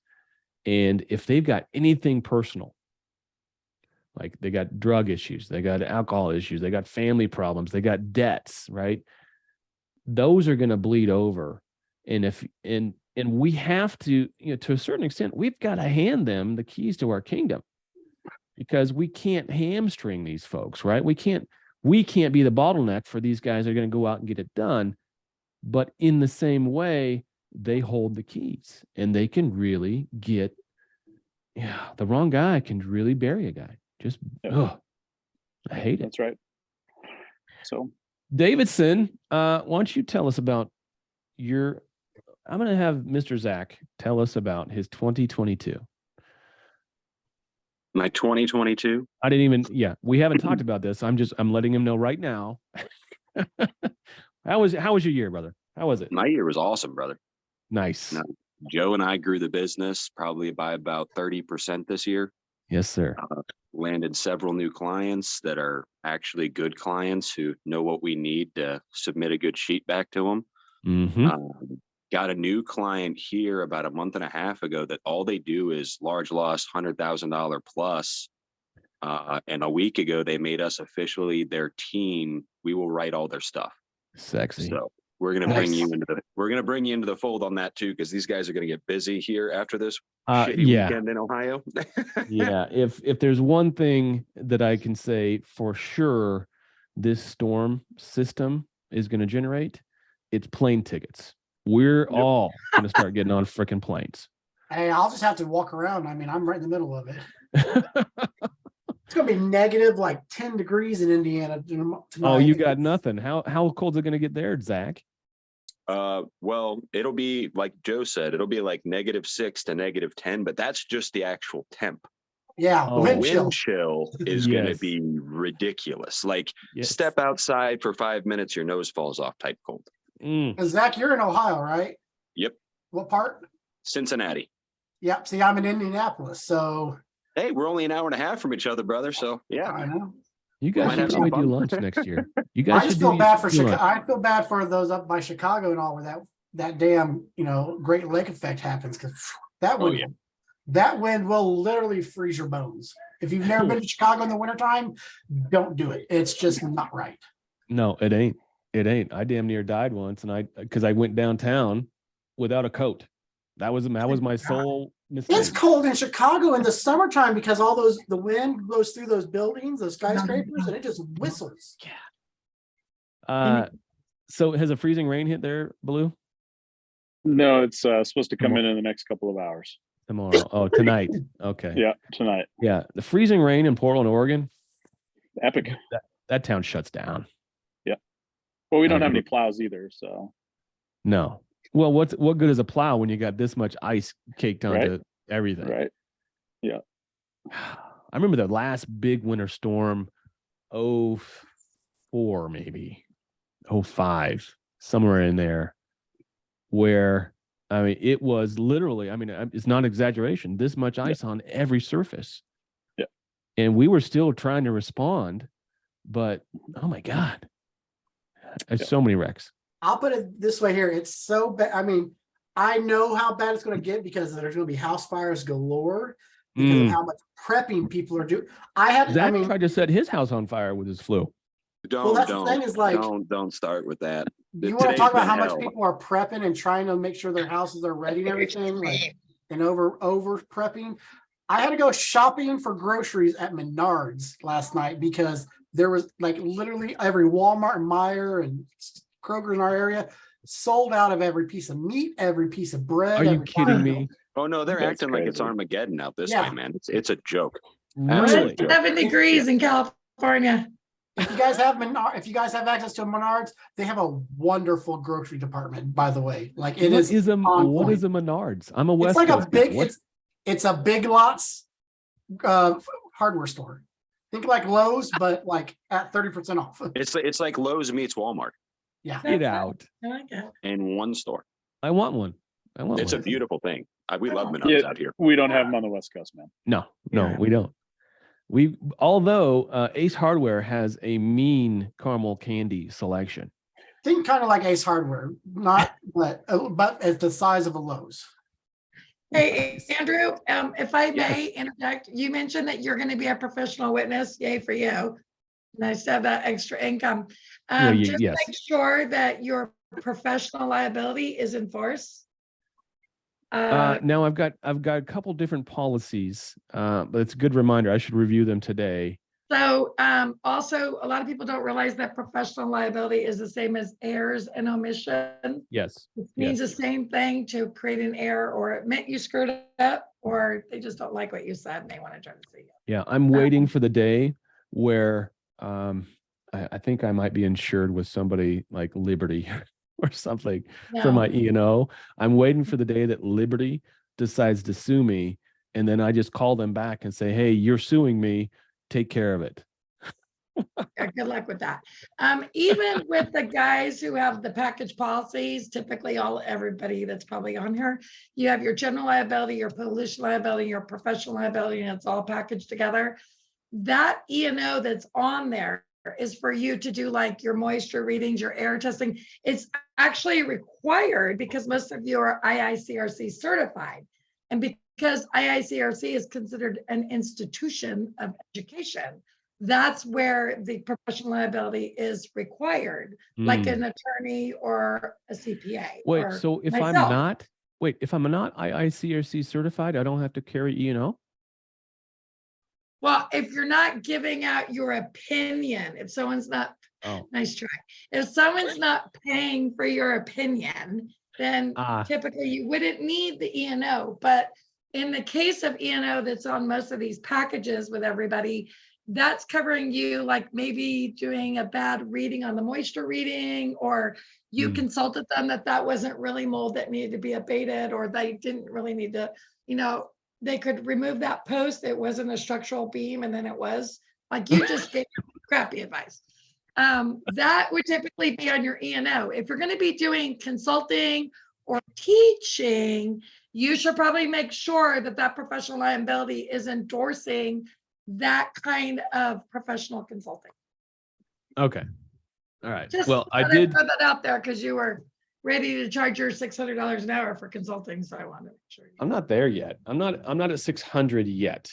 and if they've got anything personal, like they got drug issues, they got alcohol issues, they got family problems, they got debts, right? Those are going to bleed over, and we have to, to a certain extent, we've got to hand them the keys to our kingdom, because we can't hamstring these folks, right? We can't be the bottleneck for these guys that are going to go out and get it done. But in the same way, they hold the keys, and they can really get, the wrong guy can really bury a guy. I hate it. That's right. So Davidson, why don't you tell us about I'm going to have Mr. Zach tell us about his 2022. My 2022? I didn't even, we haven't talked about this. I'm letting him know right now. How was your year, brother? How was it? My year was awesome, brother. Nice. Now, Joe and I grew the business probably by about 30% this year. Yes, sir. Landed several new clients that are actually good clients who know what we need to submit a good sheet back to them. Mm-hmm. Got a new client here about a month and a half ago that all they do is large loss, $100,000 plus. And a week ago, they made us officially their team. We will write all their stuff. Sexy. So we're gonna bring you into the fold on that too, because these guys are gonna get busy here after this shitty weekend in Ohio. Yeah. If there's one thing that I can say for sure, this storm system is going to generate, it's plane tickets. We're all going to start getting on freaking planes. Hey, I'll just have to walk around. I mean, I'm right in the middle of it. It's going to be negative like 10 degrees in Indiana tonight. Oh, you got nothing. How cold is it going to get there, Zach? Well, it'll be like Joe said, it'll be like -6 to -10, but that's just the actual temp. Yeah, wind chill is going to be ridiculous. Like step outside for 5 minutes, your nose falls off type cold. Zach, you're in Ohio, right? Yep. What part? Cincinnati. Yep. See, I'm in Indianapolis, so. Hey, we're only an hour and a half from each other, brother. So yeah. I know. You guys should probably do lunch next year. You guys I just feel bad for Chicago. I feel bad for those up by Chicago and all, where that damn Great Lake effect happens, because that wind will literally freeze your bones. If you've never been to Chicago in the wintertime, don't do it. It's just not right. No, it ain't. It ain't. I damn near died once, because I went downtown without a coat. That was my sole mistake. It's cold in Chicago in the summertime because the wind goes through those buildings, those skyscrapers, and it just whistles. So has a freezing rain hit there, Ballou? No, it's supposed to come in the next couple of hours. Tomorrow. Oh, tonight. Okay. Yeah, tonight. Yeah, the freezing rain in Portland, Oregon. Epic. That town shuts down. Yeah. Well, we don't have any plows either, so. No. Well, what good is a plow when you got this much ice caked onto everything? Right. I remember the last big winter storm, 04 maybe, 05, somewhere in there, where I mean it was literally, I mean, it's not exaggeration, this much ice on every surface. Yeah. And we were still trying to respond, but oh my God, there's so many wrecks. I'll put it this way here. It's so bad. I mean, I know how bad it's going to get because there's going to be house fires galore because of how much prepping people are doing. Zach tried to set his house on fire with his flu. The thing is, like, don't start with that. You want to talk about how much people are prepping and trying to make sure their houses are ready and everything, like, and over prepping. I had to go shopping for groceries at Menards last night because there was like literally every Walmart and Meijer and Kroger in our area sold out of every piece of meat, every piece of bread. Are you kidding me? Oh no, they're That's acting like it's crazy. Armageddon out this way, man. It's a joke. Really? 7 degrees in California. If you guys have if you guys have access to a Menards, they have a wonderful grocery department, by the way. Like What is a Menards? I'm a West It's like Coast a big guy. it's a Big Lots hardware store. Think like Lowe's, but like at 30% off. It's like Lowe's meets Walmart Yeah. Get out. I like it. in one store. I want one. It's a one. beautiful thing. We love Menards out here. We don't have them on the West Coast, man. No, Yeah. we don't. Although Ace Hardware has a mean caramel candy selection. Think kind of like Ace Hardware, not but at the size of a Lowe's. Hey, Andrew, if I may interject, you mentioned that you're going to be a professional witness. Yay for you. And I said that extra income. Just yes. make sure that your professional liability is in force. Now I've got a couple different policies, but it's a good reminder. I should review them today. So also, a lot of people don't realize that professional liability is the same as errors and omission. Yes. It means the same thing to create an error or admit you screwed up, or they just don't like what you said and they want to try to see you. Yeah, I'm waiting for the day where I think I might be insured with somebody like Liberty or something for my E&O. I'm waiting for the day that Liberty decides to sue me, and then I just call them back and say, hey, you're suing me, take care of it. Yeah, good luck with that. Even with the guys who have the package policies, typically everybody that's probably on here, you have your general liability, your pollution liability, your professional liability, and it's all packaged together. That E&O that's on there is for you to do like your moisture readings, your air testing. It's actually required because most of you are IICRC certified. And because IICRC is considered an institution of education, that's where the professional liability is required, like an attorney or a CPA. Wait, so if I'm not IICRC certified, I don't have to carry E&O? Well, if you're not giving out your opinion, if someone's not, nice try. If someone's not paying for your opinion, then typically you wouldn't need the E&O. But in the case of E&O that's on most of these packages with everybody, that's covering you, like maybe doing a bad reading on the moisture reading, or you consulted them that wasn't really mold that needed to be abated, or they didn't really need to, they could remove that post. It wasn't a structural beam, and then it was. Like, you just gave crappy advice. That would typically be on your E&O. If you're going to be doing consulting or teaching, you should probably make sure that professional liability is endorsing that kind of professional consulting. Okay. All right. Just I did put that out there because you were ready to charge your $600 an hour for consulting. So I wanted to make sure. I'm not there yet. I'm not at 600 yet.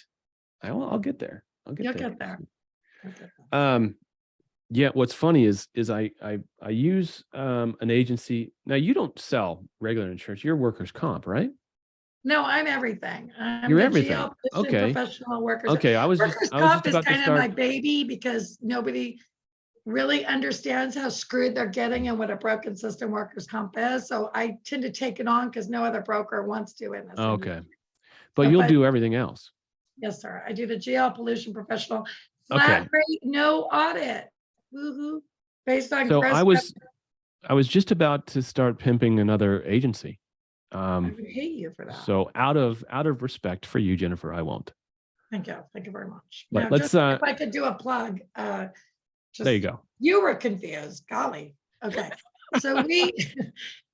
I'll get there. You'll get there. Yeah. What's funny is I use an agency. Now, you don't sell regular insurance. You're workers' comp, right? No, I'm everything. You're everything. Okay. Professional workers. Okay. Workers' comp is kind of my baby because nobody really understands how screwed they're getting and what a broken system workers' comp is. So I tend to take it on because no other broker wants to in this. Okay. But you'll do everything else. Yes, sir. I do the GL pollution professional. Flat rate, no audit. Woohoo. Based on So I was just about to start pimping another agency. I would hate you for that. So out of respect for you, Jennifer, I won't. Thank you. Thank you very much. But Now, let's, just if I could do a plug, there you go. You were confused, golly. Okay, so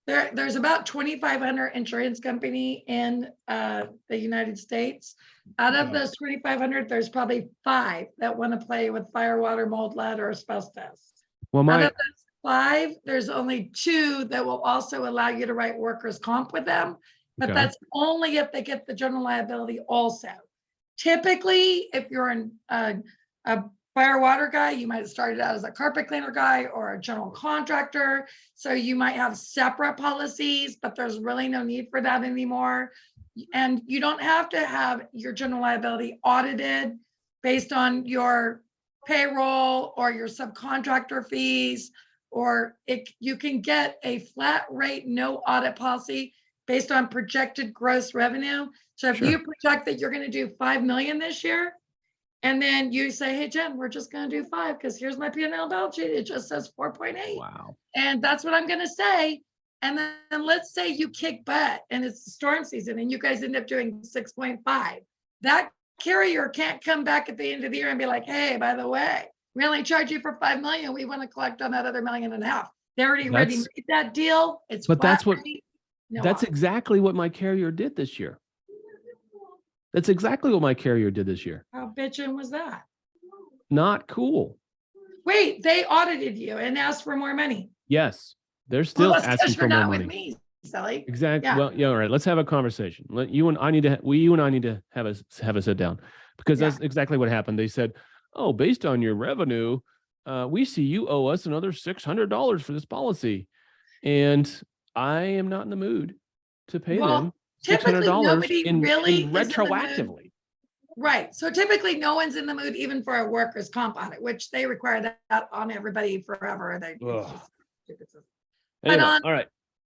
there's about 2,500 insurance company in the United States. Out of those 2,500, there's probably 5 that want to play with fire, water, mold, lead, or asbestos. Well, Out of those 5, there's only 2 that will also allow you to write workers' comp with them, but Okay. that's only if they get the general liability also. Typically, if you're a fire water guy, you might have started out as a carpet cleaner guy or a general contractor. So you might have separate policies, but there's really no need for that anymore. And you don't have to have your general liability audited based on your payroll or your subcontractor fees, or you can get a flat rate, no audit policy based on projected gross revenue. So if you project that you're going to do 5 million this year, and then you say, hey, Jen, we're just going to do 5 because here's my P&L balance sheet. It just says 4.8. Wow. And that's what I'm going to say. And then let's say you kick butt and it's the storm season and you guys end up doing 6.5. That carrier can't come back at the end of the year and be like, hey, by the way, we only charge you for 5 million. We want to collect on that other 1.5 million. They already made that deal. It's but that's what rate, no that's audit. exactly what my carrier did this year. That's exactly what my carrier did this year. How bitchin' was that? Not cool. Wait, they audited you and asked for more money. Yes, they're still Well, that's asking 'cause for you're more not money. with me, Sally. Exactly. Yeah. Well, yeah. All right. Let's have a conversation. You and I need to have a sit down, because that's exactly what happened. They said, "Oh, based on your revenue, we see you owe us another $600 for this policy," and I am not in the mood to pay them typically $600 nobody in really is in the mood. retroactively. Right. So typically no one's in the mood even for a workers' comp audit, which they require that on everybody forever. Anyway, on, all right.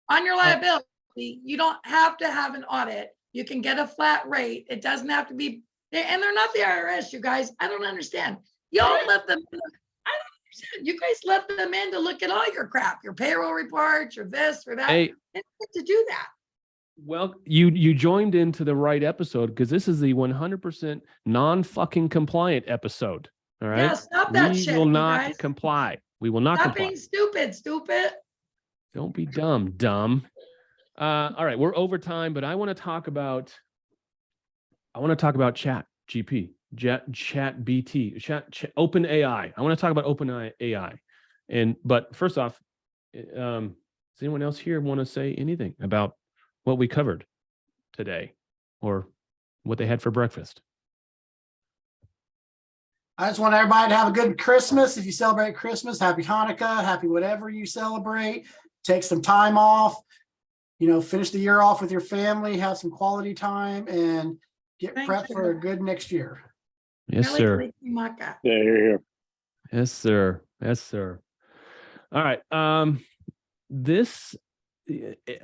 On your liability, you don't have to have an audit. You can get a flat rate. It doesn't have to be, and they're not the IRS, you guys. I don't understand. Y'all let them, I don't understand. You guys let them in to look at all your crap, your payroll reports, your this or that. Hey, they don't get to do that. well, you joined into the right episode, because this is the 100% non-fucking compliant episode. All right. Yeah, stop that shit. We will not guys. comply. We will not Stop comply. being stupid. Don't be dumb. All right, we're over time, but I want to talk about Chat GP, Chat BT, Open AI. I want to talk about Open AI. But first off, does anyone else here want to say anything about what we covered today or what they had for breakfast? I just want everybody to have a good Christmas. If you celebrate Christmas, happy Hanukkah, happy whatever you celebrate. Take some time off, finish the year off with your family, have some quality time, and get prepped for a good next year. Yes, sir. There. Yes, sir. All right. This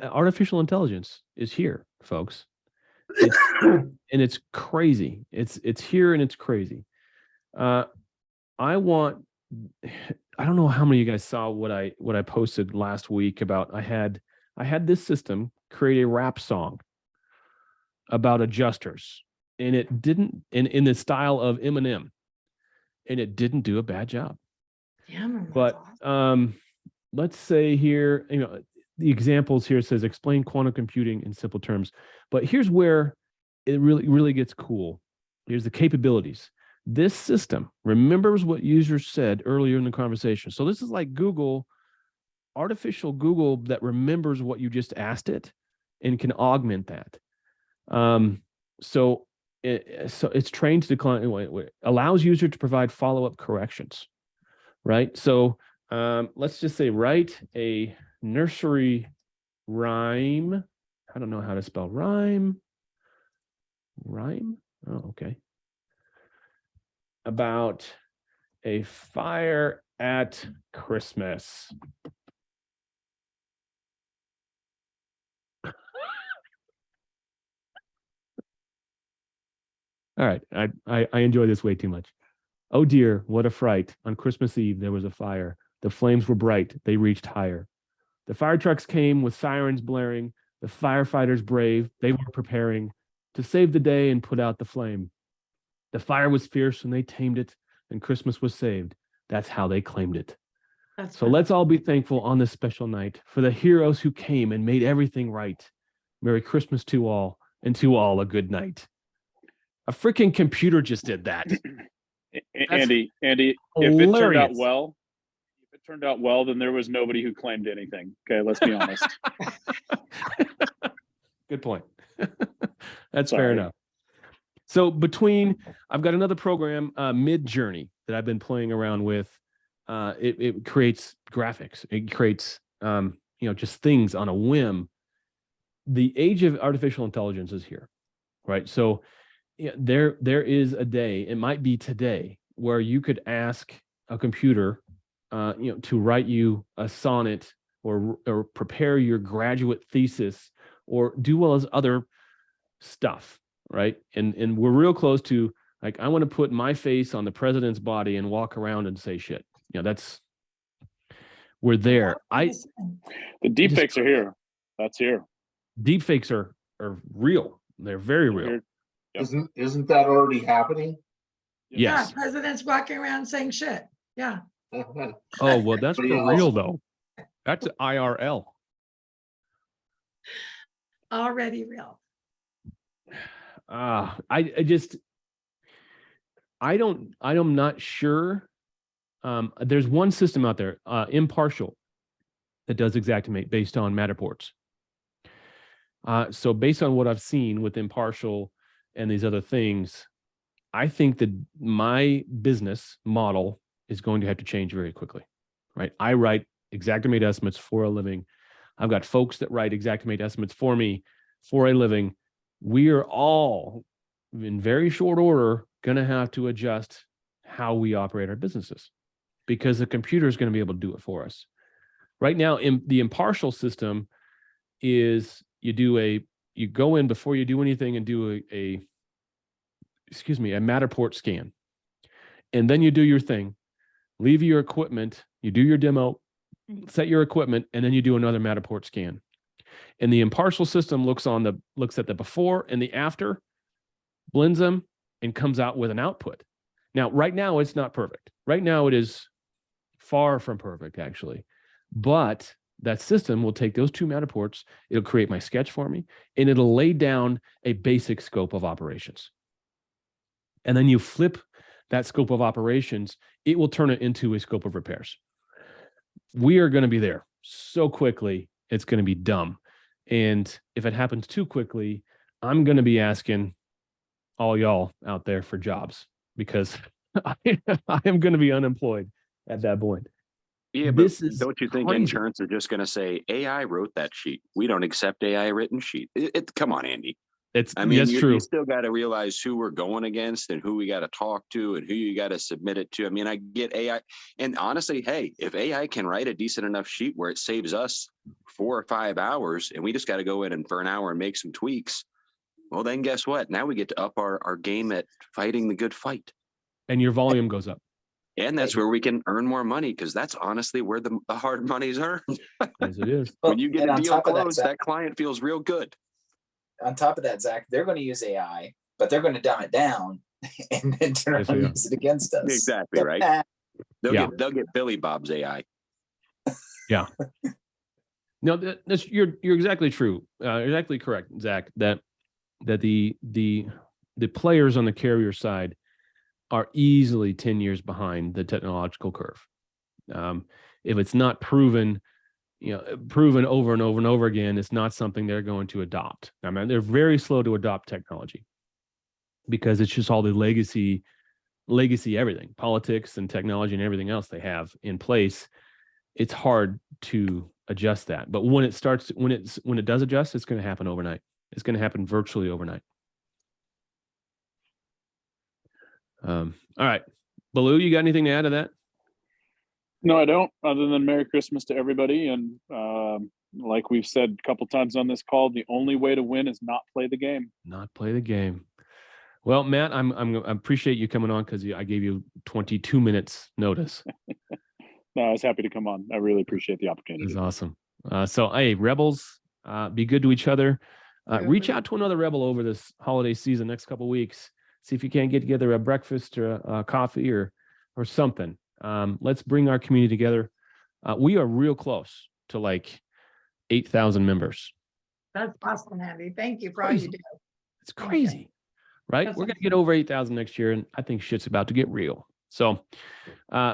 artificial intelligence is here, folks. And it's crazy. It's here and it's crazy. I don't know how many of you guys saw what I posted last week about I had this system create a rap song about adjusters, and it didn't in the style of Eminem, and it didn't do a bad job. Damn, but let's say here, the examples here says explain quantum computing in simple terms, but here's where it really gets cool. Here's the capabilities. This system remembers what users said earlier in the conversation. So this is like Google, artificial Google that remembers what you just asked it and can augment that. So it's trained to decline, allows user to provide follow-up corrections, right? So let's just say write a nursery rhyme. I don't know how to spell rhyme. Oh, okay. About a fire at Christmas. All right, I enjoy this way too much. Oh dear, what a fright. On Christmas Eve, there was a fire. The flames were bright. They reached higher. The fire trucks came with sirens blaring. The firefighters brave. They were preparing to save the day and put out the flame. The fire was fierce and they tamed it, and Christmas was saved. That's how they claimed it. So let's all be thankful on this special night for the heroes who came and made everything right. Merry Christmas to all, and to all a good night. A freaking computer just did that. Andy, if it turned out well, then there was nobody who claimed anything. Okay, let's be honest. Good point. That's fair enough. So I've got another program, Mid-Journey, that I've been playing around with. It creates graphics. It creates, just things on a whim. The age of artificial intelligence is here, right? So there is a day, it might be today, where you could ask a computer, to write you a sonnet or prepare your graduate thesis or do well as other stuff, right? And we're real close to, like, I want to put my face on the president's body and walk around and say shit. We're there. The deep fakes are here. That's here. Deep fakes are real. They're very real. Yep. Isn't that already happening? Yes. Yeah, presidents walking around saying shit. Yeah. Oh, well, that's for real though. That's IRL. Already real. I'm not sure. There's one system out there, Impartial, that does Xactimate based on Matterports. So based on what I've seen with Impartial and these other things, I think that my business model is going to have to change very quickly, right? I write Xactimate estimates for a living. I've got folks that write Xactimate estimates for me for a living. We are all, in very short order, going to have to adjust how we operate our businesses because the computer is going to be able to do it for us. Right now, in the Impartial system is you go in before you do anything and do a Matterport scan. And then you do your thing, leave your equipment, you do your demo, set your equipment, and then you do another Matterport scan. And the Impartial system looks at the before and the after, blends them, and comes out with an output. Now, right now, it's not perfect. Right now, it is far from perfect, actually. But that system will take those two Matterports, it'll create my sketch for me, and it'll lay down a basic scope of operations. And then you flip that scope of operations, it will turn it into a scope of repairs. We are going to be there so quickly, it's going to be dumb. And if it happens too quickly, I'm going to be asking all y'all out there for jobs because I am going to be unemployed at that point. Yeah, but don't you think insurance are just going to say AI wrote that sheet? We don't accept AI written sheet. Come on, Andy. That's true. You still got to realize who we're going against and who we got to talk to and who you got to submit it to. I mean, I get AI. And honestly, hey, if AI can write a decent enough sheet where it saves us 4 or 5 hours and we just got to go in and for an hour and make some tweaks, well, then guess what? Now we get to up our game at fighting the good fight. And your volume goes up. And that's where we can earn more money because that's honestly where the hard money's earned. As it is. When you get a deal closed, that client feels real good. On top of that, Zach, they're going to use AI, but they're going to dumb it down and then turn around and use it against us. Exactly, right? They'll get Billy Bob's AI. Yeah. No, you're exactly true. Exactly correct, Zach. That the players on the carrier side are easily 10 years behind the technological curve. If it's not proven over and over and over again, it's not something they're going to adopt. I mean, they're very slow to adopt technology because it's just all the legacy everything, politics and technology and everything else they have in place. It's hard to adjust that. But when it does adjust, it's going to happen overnight. It's going to happen virtually overnight. All right. Ballou, you got anything to add to that? No, I don't, other than Merry Christmas to everybody. And like we've said a couple times on this call, the only way to win is not play the game. Not play the game. Well, Matt, I appreciate you coming on because I gave you 22 minutes notice. No, I was happy to come on. I really appreciate the opportunity. It's awesome. So, hey, rebels, be good to each other. Reach out to another rebel over this holiday season, next couple of weeks. See if you can't get together a breakfast or a coffee or something. Let's bring our community together. We are real close to like 8,000 members. That's awesome, Andy. Thank you for all you do. It's crazy, right? That's We're going to get over 8,000 next year, and I think shit's about to get real. So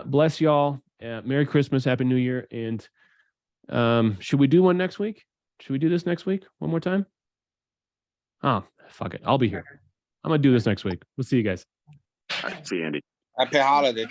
bless y'all. Merry Christmas, Happy New Year. And should we do one next week? Should we do this next week one more time? Oh, fuck it. I'll be here. I'm going to do this next week. We'll see you guys. All right, see you, Andy. Happy holiday.